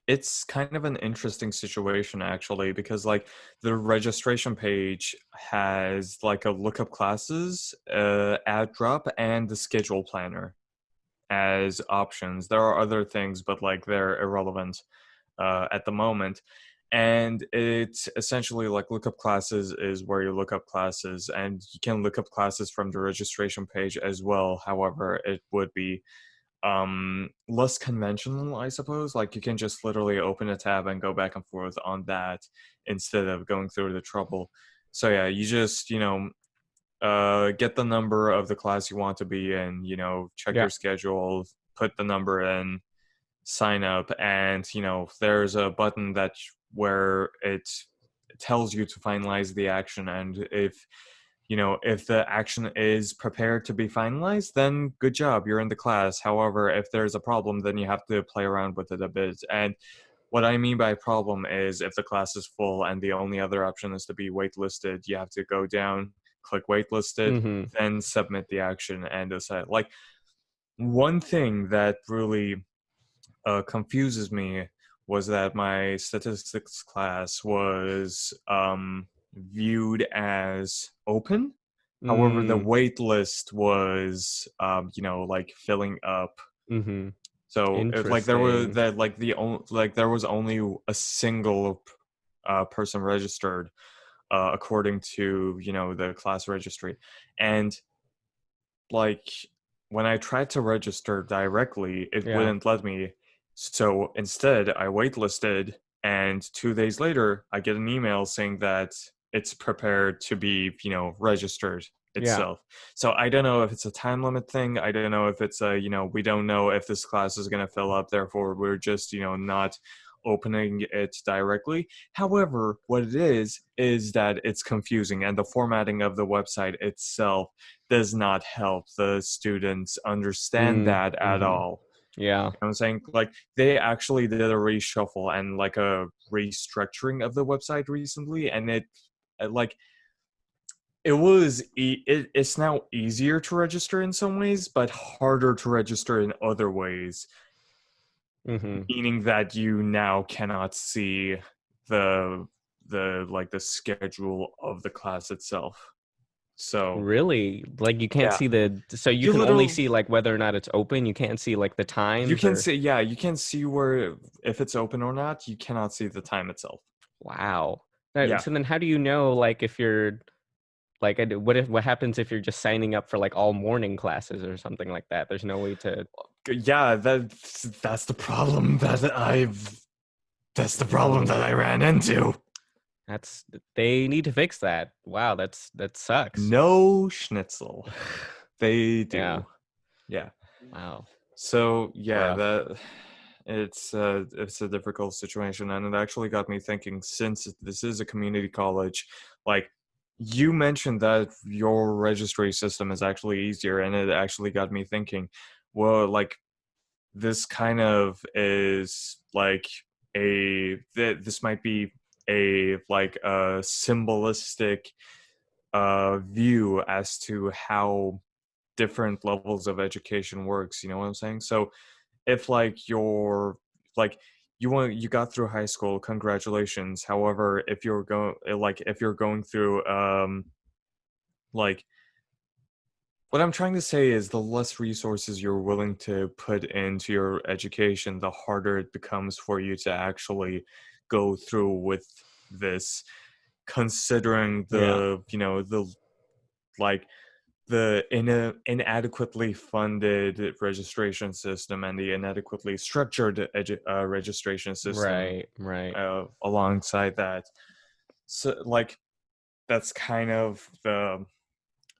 it's kind of an interesting situation actually because like the registration page has like a lookup classes, add drop, and the schedule planner as options. There are other things, but like they're irrelevant. at the moment. And it's essentially like lookup classes is where you look up classes, and you can look up classes from the registration page as well. However, it would be less conventional, I suppose. Like you can just literally open a tab and go back and forth on that instead of going through the trouble. So yeah, you just, get the number of the class you want to be in, check Yeah. your schedule, put the number in, sign up, and there's a button where it tells you to finalize the action. And if the action is prepared to be finalized, then good job, you're in the class. However, if there's a problem, then you have to play around with it a bit. And what I mean by problem is if the class is full and the only other option is to be waitlisted, you have to go down, click waitlisted, Mm-hmm. then submit the action and decide. Like, one thing that really confuses me was that my statistics class was viewed as open. However, the Mm. wait list was, like filling up. Mm-hmm. So if like there was Interesting. that like there was only a single person registered according to the class registry, and like when I tried to register directly, it Yeah. wouldn't let me. So instead, I waitlisted, and 2 days later, I get an email saying that it's prepared to be, registered Yeah. itself. So I don't know if it's a time limit thing. I don't know if it's a, we don't know if this class is going to fill up. Therefore, we're just, not opening it directly. However, what it is that it's confusing, and the formatting of the website itself does not help the students understand Mm. that at Mm-hmm. all. Yeah. You know what I'm saying? Like they actually did a reshuffle and like a restructuring of the website recently, and like it's now easier to register in some ways, but harder to register in other ways, Mm-hmm. meaning that you now cannot see the the schedule of the class itself. So Really? Like you can't yeah, see so you you can only literally see like whether or not it's open. You can't see like the you times can or see, yeah, you can see where if it's open or not. You cannot see the time itself. wow. Yeah. So then how do you know like if you're like what happens if you're just signing up for like all morning classes or something like that? There's no way to Yeah, that's the problem that I ran into. that's they need to fix that. Wow, that sucks. No schnitzel. They Yeah. do. Yeah. Wow. So yeah, Rough. that it's a difficult situation, and it actually got me thinking. Since this is a community college, like you mentioned that your registry system is actually easier, and it actually got me thinking. Well, like this kind of is like this might be a like a symbolistic view as to how different levels of education works. You know what I'm saying? So if like you're like you got through high school, congratulations. However, if you're going through like what I'm trying to say is the less resources you're willing to put into your education, the harder it becomes for you to actually go through with this, considering Yeah. the like inadequately funded registration system and the inadequately structured registration system Right, right. alongside that. So like that's kind of the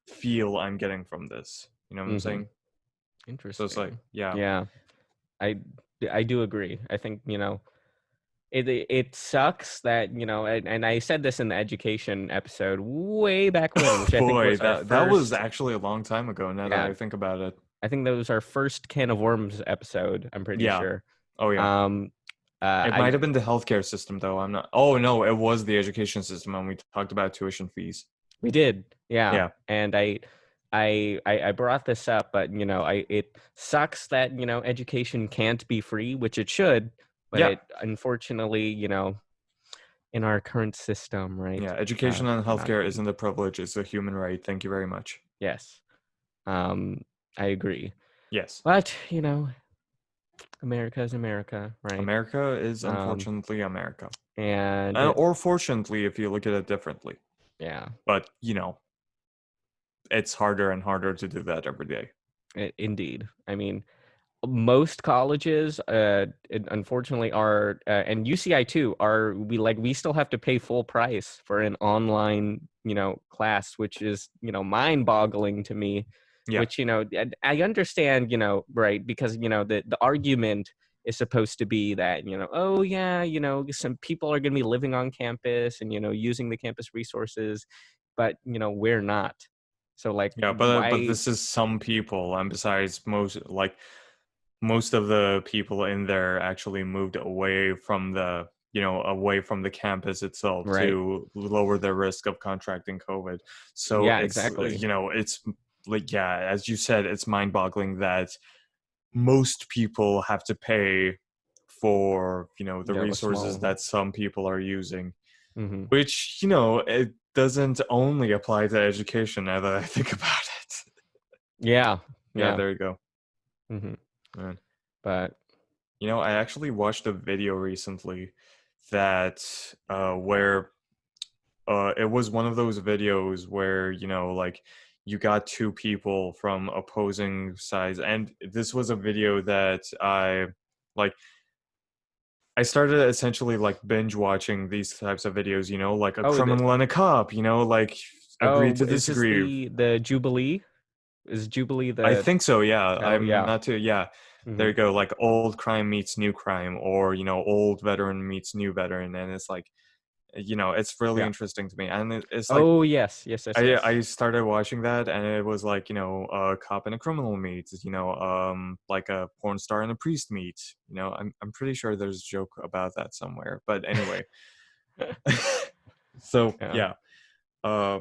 feel I'm getting from this. You know what I'm Mm-hmm. saying? So it's like, Interesting. yeah, Yeah. I I do agree. I think, it sucks that, and I said this in the education episode way back when, which I think boy, was our that was first, actually a long time ago. Now that yeah, I think about it, I think that was our first can of worms episode, I'm pretty yeah, sure. oh yeah, Um it I might have been the healthcare system though. I'm not. Oh no, it was the education system, and we talked about tuition fees. We did. Yeah. Yeah, And I brought this up, but it sucks that, education can't be free, which it should, but yeah, it unfortunately, in our current system, yeah. right? Education and Cannot healthcare be. isn't a privilege; it's a human right. Thank you very much. Yes. I agree. Yes. But, America is America, right? America is Um, unfortunately America. and it, Or fortunately, if you look at it differently. yeah, But, it's harder and harder to do that every day. indeed. I mean, most colleges unfortunately are and UCI too are we still have to pay full price for an online class, which is mind-boggling to me, Yeah. which I understand, right, because the argument is supposed to be that oh yeah, some people are going to be living on campus and using the campus resources, but we're not. So like Yeah, but why? this is some people, and besides most of the people in there actually moved away from the campus itself Right. to lower their risk of contracting COVID. So Yeah, it's exactly. it's like, yeah, as you said, it's mind-boggling that most people have to pay for the A resources small. that some people are using, Hmm. which it doesn't only apply to education now that I think about it. Yeah, Yeah, yeah. there you go. Hmm. Man. But I actually watched a video recently that where it was one of those videos where like you got two people from opposing sides, and this was a video that like I started essentially like binge watching these types of videos, like a oh, criminal and a cop, like agree to is this disagree. the Jubilee? Is Jubilee I the think so, yeah. title? I'm Yeah. not too, yeah. There Hmm. you go, like old crime meets new crime, or old veteran meets new veteran, and it's like, it's really Yeah. interesting to me, and it's like Oh yes, yes, yes, I yes. started watching that, and it was like a cop and a criminal meet, like a porn star and a priest meet. I'm pretty sure there's a joke about that somewhere, but anyway. So Yeah. yeah, uh,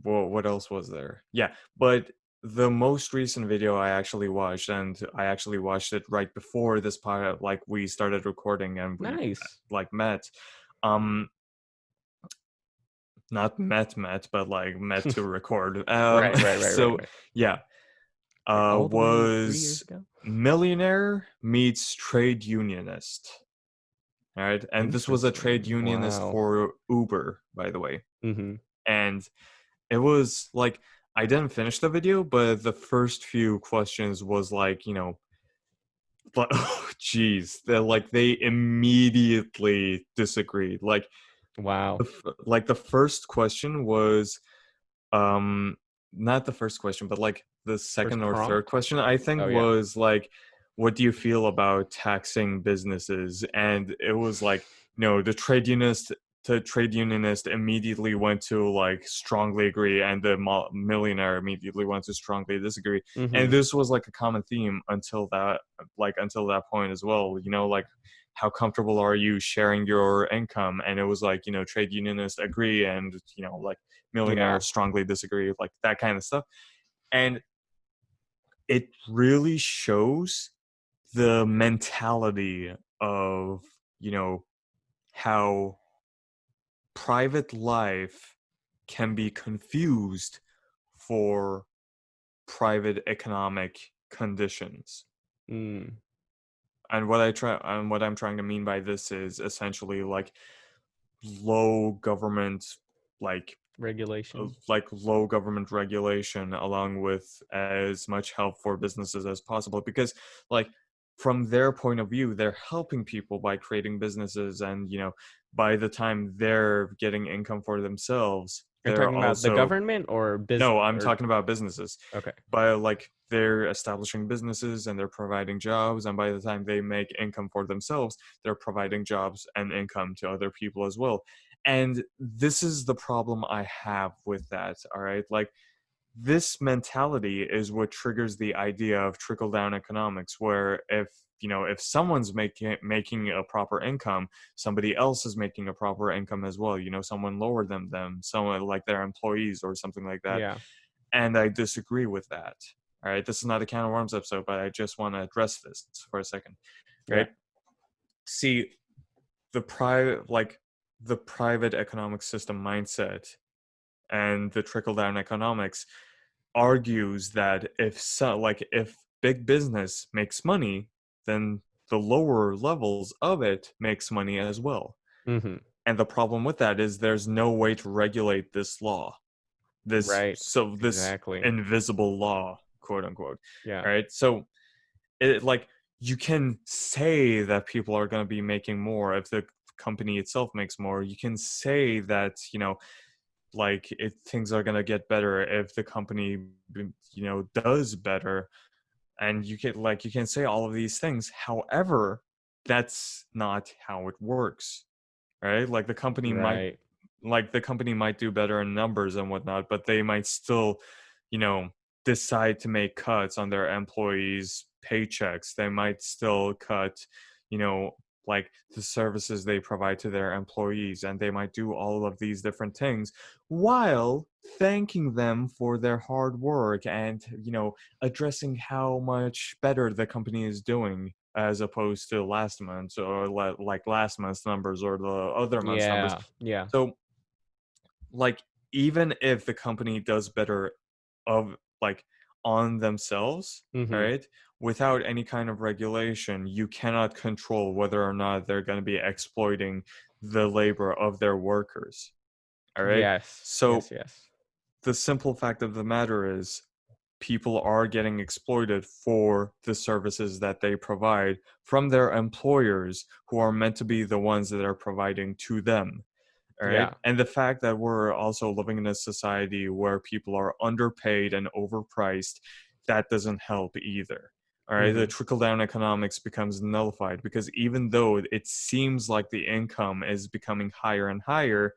well, what else was there? Yeah, but the most recent video I actually watched, and I actually watched it right before this part, like we started recording and we Nice. like met. Um, not met, but like met to record. Right, right, right, right, So right. yeah, All the way 3 years was ago. millionaire meets trade unionist. All right, and this was a trade Interesting. unionist Wow. for Uber, by the way, Hmm. and it was like I didn't finish the video, but the first few questions was like, but oh geez, they immediately disagreed. Wow. Like the first question was um not the first question, but like the First second or third prompt. question I think Oh yeah. was like, what do you feel about taxing businesses? And it was like, the trade unionist immediately went to like strongly agree, and the millionaire immediately went to strongly disagree. And Hmm. this was like a common theme until that point as well, like how comfortable are you sharing your income? And it was like, trade unionists agree, and like Yeah. millionaires strongly disagree, like that kind of stuff. And it really shows the mentality of, how private life can be confused for private economic conditions. Mm. And what I'm trying to mean by this is essentially like low government, like Regulation. low government regulation, along with as much help for businesses as possible, because like from their point of view, they're helping people by creating businesses, and by the time they're getting income for themselves, You're they're talking about the also, government or no, I'm or talking about businesses. okay. By like they're establishing businesses and they're providing jobs, and by the time they make income for themselves, they're providing jobs and income to other people as well. And this is the problem I have with that, all right? Like, this mentality is what triggers the idea of trickle down economics, where if someone's making a proper income, somebody else is making a proper income as well, someone lower than them, someone like their employees or something like that. Yeah. And I disagree with that. All right, this is not a can of worms episode, but I just want to address this for a second. Yeah. Right? See, the private economic system mindset and the trickle down economics argues that if big business makes money, then the lower levels of it makes money as well. Mm-hmm. And the problem with that is there's no way to regulate this law, Right. this Exactly. invisible law, quote unquote. Yeah. Right? So it like you can say that people are going to be making more if the company itself makes more. You can say that, like if things are going to get better if the company does better, and you can say all of these things. However, that's not how it works, right? Right. Like the company might do better in numbers and whatnot, but they might still, you know, decide to make cuts on their employees' paychecks. They might still cut, you know, like the services they provide to their employees, and they might do all of these different things while thanking them for their hard work and, addressing how much better the company is doing as opposed to last month or like last month's numbers or the other month's numbers. Yeah. Yeah. So like even if the company does better of like on themselves, Mm-hmm. right? Without any kind of regulation, you cannot control whether or not they're going to be exploiting the labor of their workers. All right. Yes. Yes. So Yes. the simple fact of the matter is people are getting exploited for the services that they provide from their employers who are meant to be the ones that are providing to them. All right. Yeah. And the fact that we're also living in a society where people are underpaid and overpriced, that doesn't help either. All right. The Mm-hmm. trickle down economics becomes nullified because even though it seems like the income is becoming higher and higher,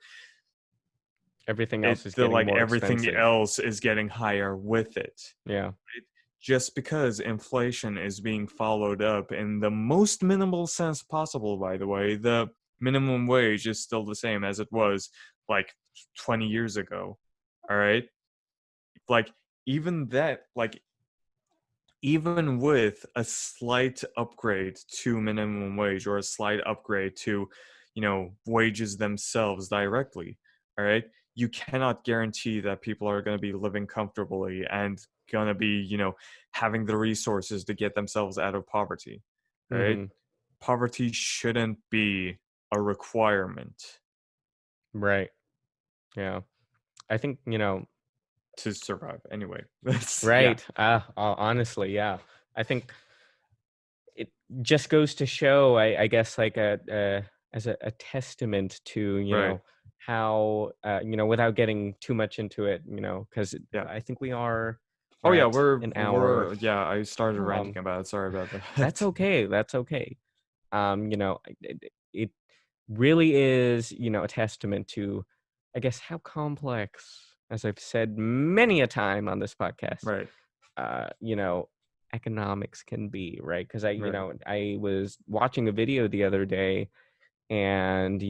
Everything else is getting like more everything expensive. else is getting higher with it. Yeah. Just because inflation is being followed up in the most minimal sense possible, by the way, the minimum wage is still the same as it was like 20 years ago. All right. Like, even that, like, even with a slight upgrade to minimum wage or a slight upgrade to, wages themselves directly, all right, you cannot guarantee that people are going to be living comfortably and going to be, having the resources to get themselves out of poverty, all right? Mm-hmm. Poverty shouldn't be a requirement Right. Yeah. I think, to survive. Anyway, that's, yeah, right. Honestly, yeah. I think it just goes to show, I guess, like as a testament to, right. how, without getting too much into it, because Yeah. I think we're Oh yeah, at an hour. yeah, I started Um, ranting about it. Sorry about that's that. okay. That's okay. It really is, a testament to, I guess, how complex, as I've said many a time on this podcast, Right. uh, you know, economics can be, right? Because Right. I was watching a video the other day, and,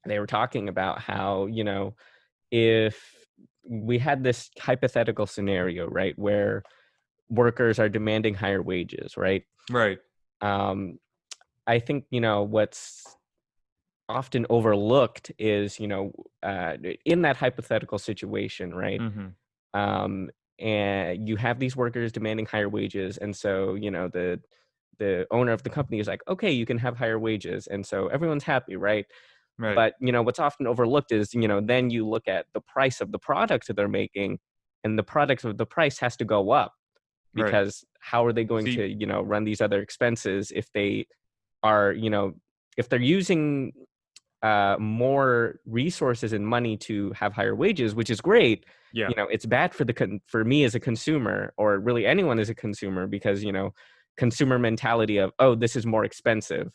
they were talking about how, if we had this hypothetical scenario, right, where workers are demanding higher wages, right? Right. Um, I think, what's often overlooked is, in that hypothetical situation, right? Mhm. Um, and you have these workers demanding higher wages, and so, the owner of the company is like, okay, you can have higher wages, and so everyone's happy, right? Right. But, what's often overlooked is, then you look at the price of the product that they're making, and the product of the price has to go up, Right. because how are they going to, See, run these other expenses if they are, if they're using more resources and money to have higher wages, which is great. yeah. It's bad for for me as a consumer, or really anyone as a consumer, because, consumer mentality of, oh, this is more expensive.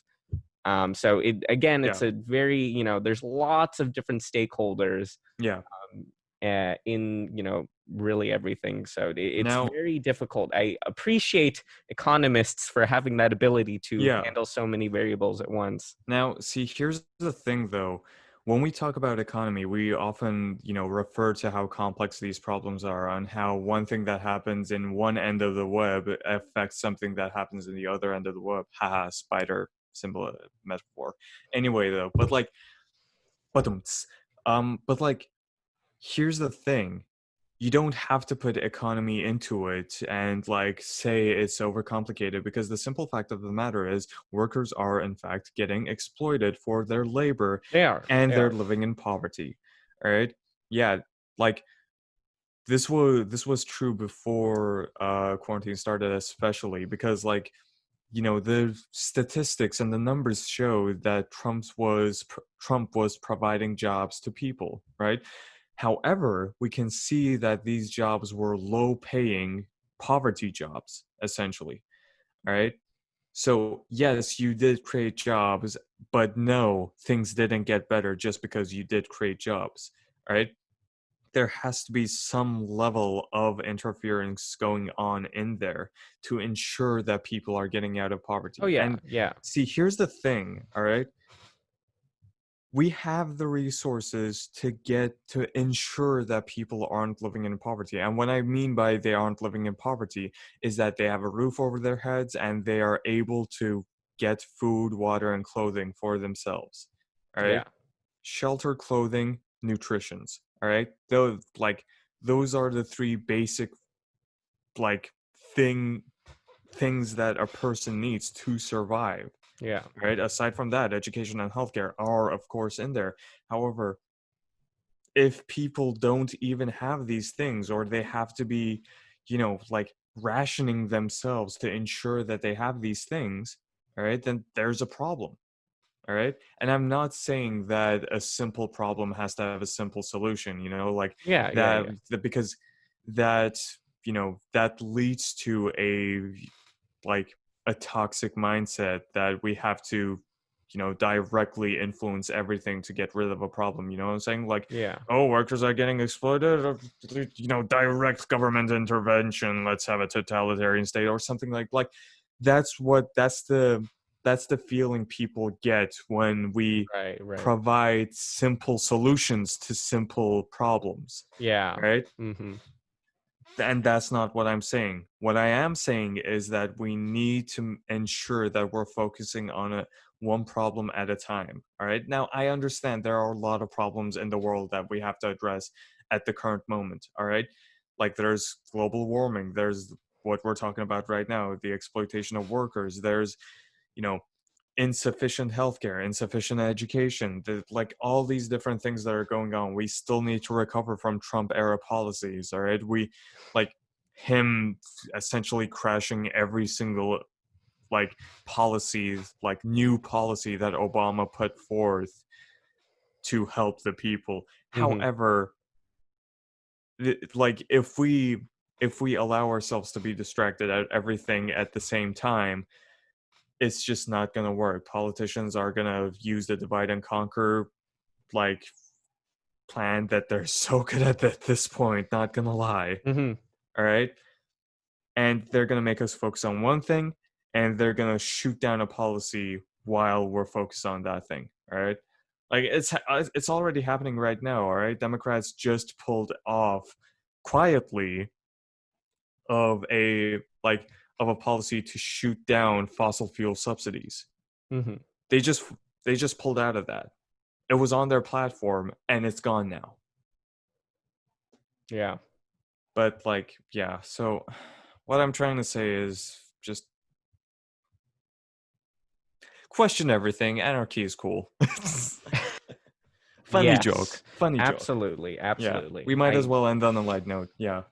So it, again, it's Yeah. a very, there's lots of different stakeholders, Yeah. um, in, really everything. So it's Now, very difficult. I appreciate economists for having that ability to yeah. handle so many variables at once. Now, see, here's the thing though. When we talk about economy, we often, refer to how complex these problems are and how one thing that happens in one end of the web affects something that happens in the other end of the web. Haha, spider symbol metaphor. Anyway, though, but like, here's the thing. you don't have to put economy into it and like say it's overcomplicated, because the simple fact of the matter is workers are in fact getting exploited for their labor They are. and They they're are. living in poverty. All right. Yeah, like this was true before quarantine started, especially because like the statistics and the numbers show that Trump was providing jobs to people, right? However, we can see that these jobs were low paying poverty jobs, essentially. All right. So, yes, you did create jobs, but no, things didn't get better just because you did create jobs. All right. There has to be some level of interference going on in there to ensure that people are getting out of Oh poverty. yeah, And yeah, see, here's the thing, all right? We have the resources to get to ensure that people aren't living in poverty. And what I mean by they aren't living in poverty is that they have a roof over their heads and they are able to get food, water, and clothing for themselves. All yeah, right. Shelter, clothing, nutritions. All right. Those are the three basic like thing things that a person needs to survive. yeah, Right. Aside from that, education and healthcare are of course in there. However, if people don't even have these things, or they have to be, like rationing themselves to ensure that they have these things, all right, then there's a problem. All right. And I'm not saying that a simple problem has to have a simple solution, like yeah, yeah, yeah, because that, that leads to like a toxic mindset that we have to, directly influence everything to get rid of a problem. You know what I'm saying? Like, yeah, oh, workers are getting exploited, direct government intervention. Let's have a totalitarian state or something like that's the feeling people get when we right, right, provide simple solutions to simple problems, yeah, right? mm-hmm, And that's not what I'm saying. What I am saying is that we need to ensure that we're focusing on one problem at a time. All right. Now, I understand there are a lot of problems in the world that we have to address at the current moment. All right. Like there's global warming, there's what we're talking about right now, the exploitation of workers, there's, you know, insufficient healthcare, insufficient education, like all these different things that are going on. We still need to recover from Trump era policies. All right. We like him essentially crashing every single like policy, like new policy that Obama put forth to help the people. mm-hmm, However, like if we allow ourselves to be distracted at everything at the same time, it's just not going to work. Politicians are going to use the divide and conquer like plan that they're so good at this point, not going to lie. mm-hmm, All right? And they're going to make us focus on one thing, and they're going to shoot down a policy while we're focused on that thing. All right? Like it's already happening right now. All right? Democrats just pulled off quietly of a like of a policy to shoot down fossil fuel subsidies. mm-hmm, They just they just pulled out of that. It was on their platform and it's gone now. yeah, But like, yeah, so what I'm trying to say is just question everything. Anarchy is cool. Funny joke. yes, Funny joke. absolutely, Yeah. absolutely. We might as I well end on a light note. Yeah.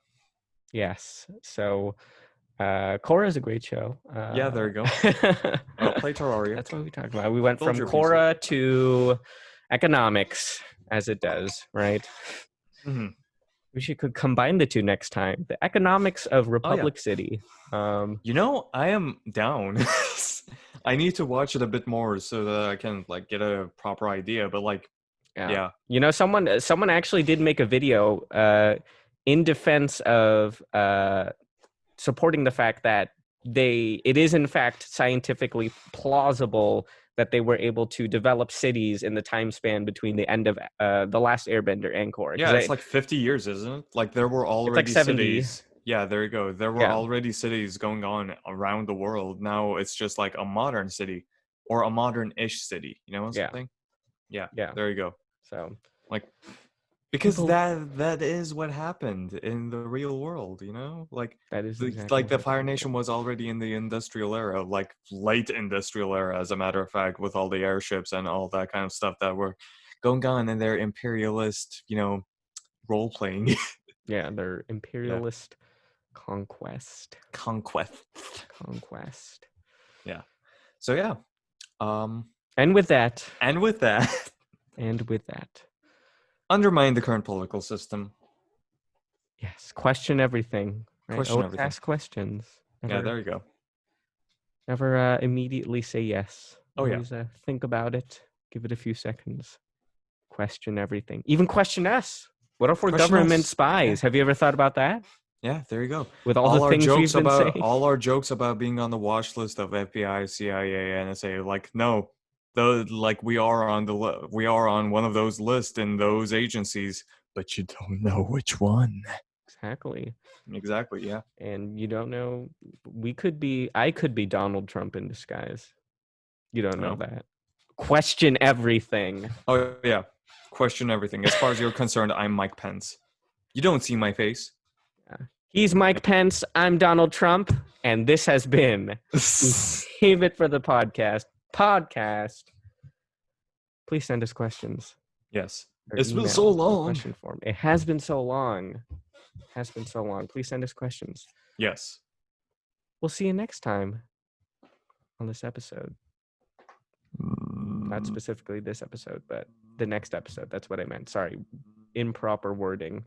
Yes. So, Korra is a great show. Yeah, there you go. Play Terraria. That's what we talked about. We went Build from your PC. Korra to economics, as it does, right? Hmm. Could combine the two next time. The economics of Oh, yeah. Republic City. I am down. I need to watch it a bit more so that I can like get a proper idea. But like, yeah. Someone actually did make a video in defense of supporting the fact that it is in fact scientifically plausible that they were able to develop cities in the time span between the end of the last Airbender and Korra. Yeah, it's like 50 years, isn't it? Like there were It's like already 70. cities. Yeah, there you go. There were Yeah. already cities going on around the world. Now it's just like a modern city or a modern-ish city. You know what I'm Yeah. saying? Yeah, Yeah. there you go. So Like Because People- that is what happened in the real world, you know? That is The, exactly the what Fire happened. Nation was already in the industrial era, like late industrial era, as a matter of fact, with all the airships and all that kind of stuff that were going on in their imperialist, role playing. Yeah, their Yeah. imperialist conquest. Conquest. Yeah. So yeah. And with that, And with that, undermine the current political system. yes, question everything. Right? Question Always everything. ask questions. Yeah, there you go. Never immediately say yes. Oh, yeah. Always think about it. Give it a few seconds. Question everything. Even question us. What if we're Question government us. spies? Have you ever thought about that? Yeah, there you go. With all the things we've been saying? All our jokes about being on the watch list of FBI, CIA, NSA, like no, we are on we are on one of those lists in those agencies, but you don't know which one. Exactly. Exactly. Yeah. And you don't know. I could be Donald Trump in disguise. You don't know No. that. Question everything. Oh yeah. Question everything. As far as you're concerned, I'm Mike Pence. You don't see my face. He's Mike Pence. I'm Donald Trump. And this has been Save It for the Podcast. Please send us questions. Yes. Or It's been email so the long. question form. It has been so long. Please send us questions. Yes. We'll see you next time on this episode. Not specifically this episode, but the next episode. That's what I meant. Sorry. Improper wording.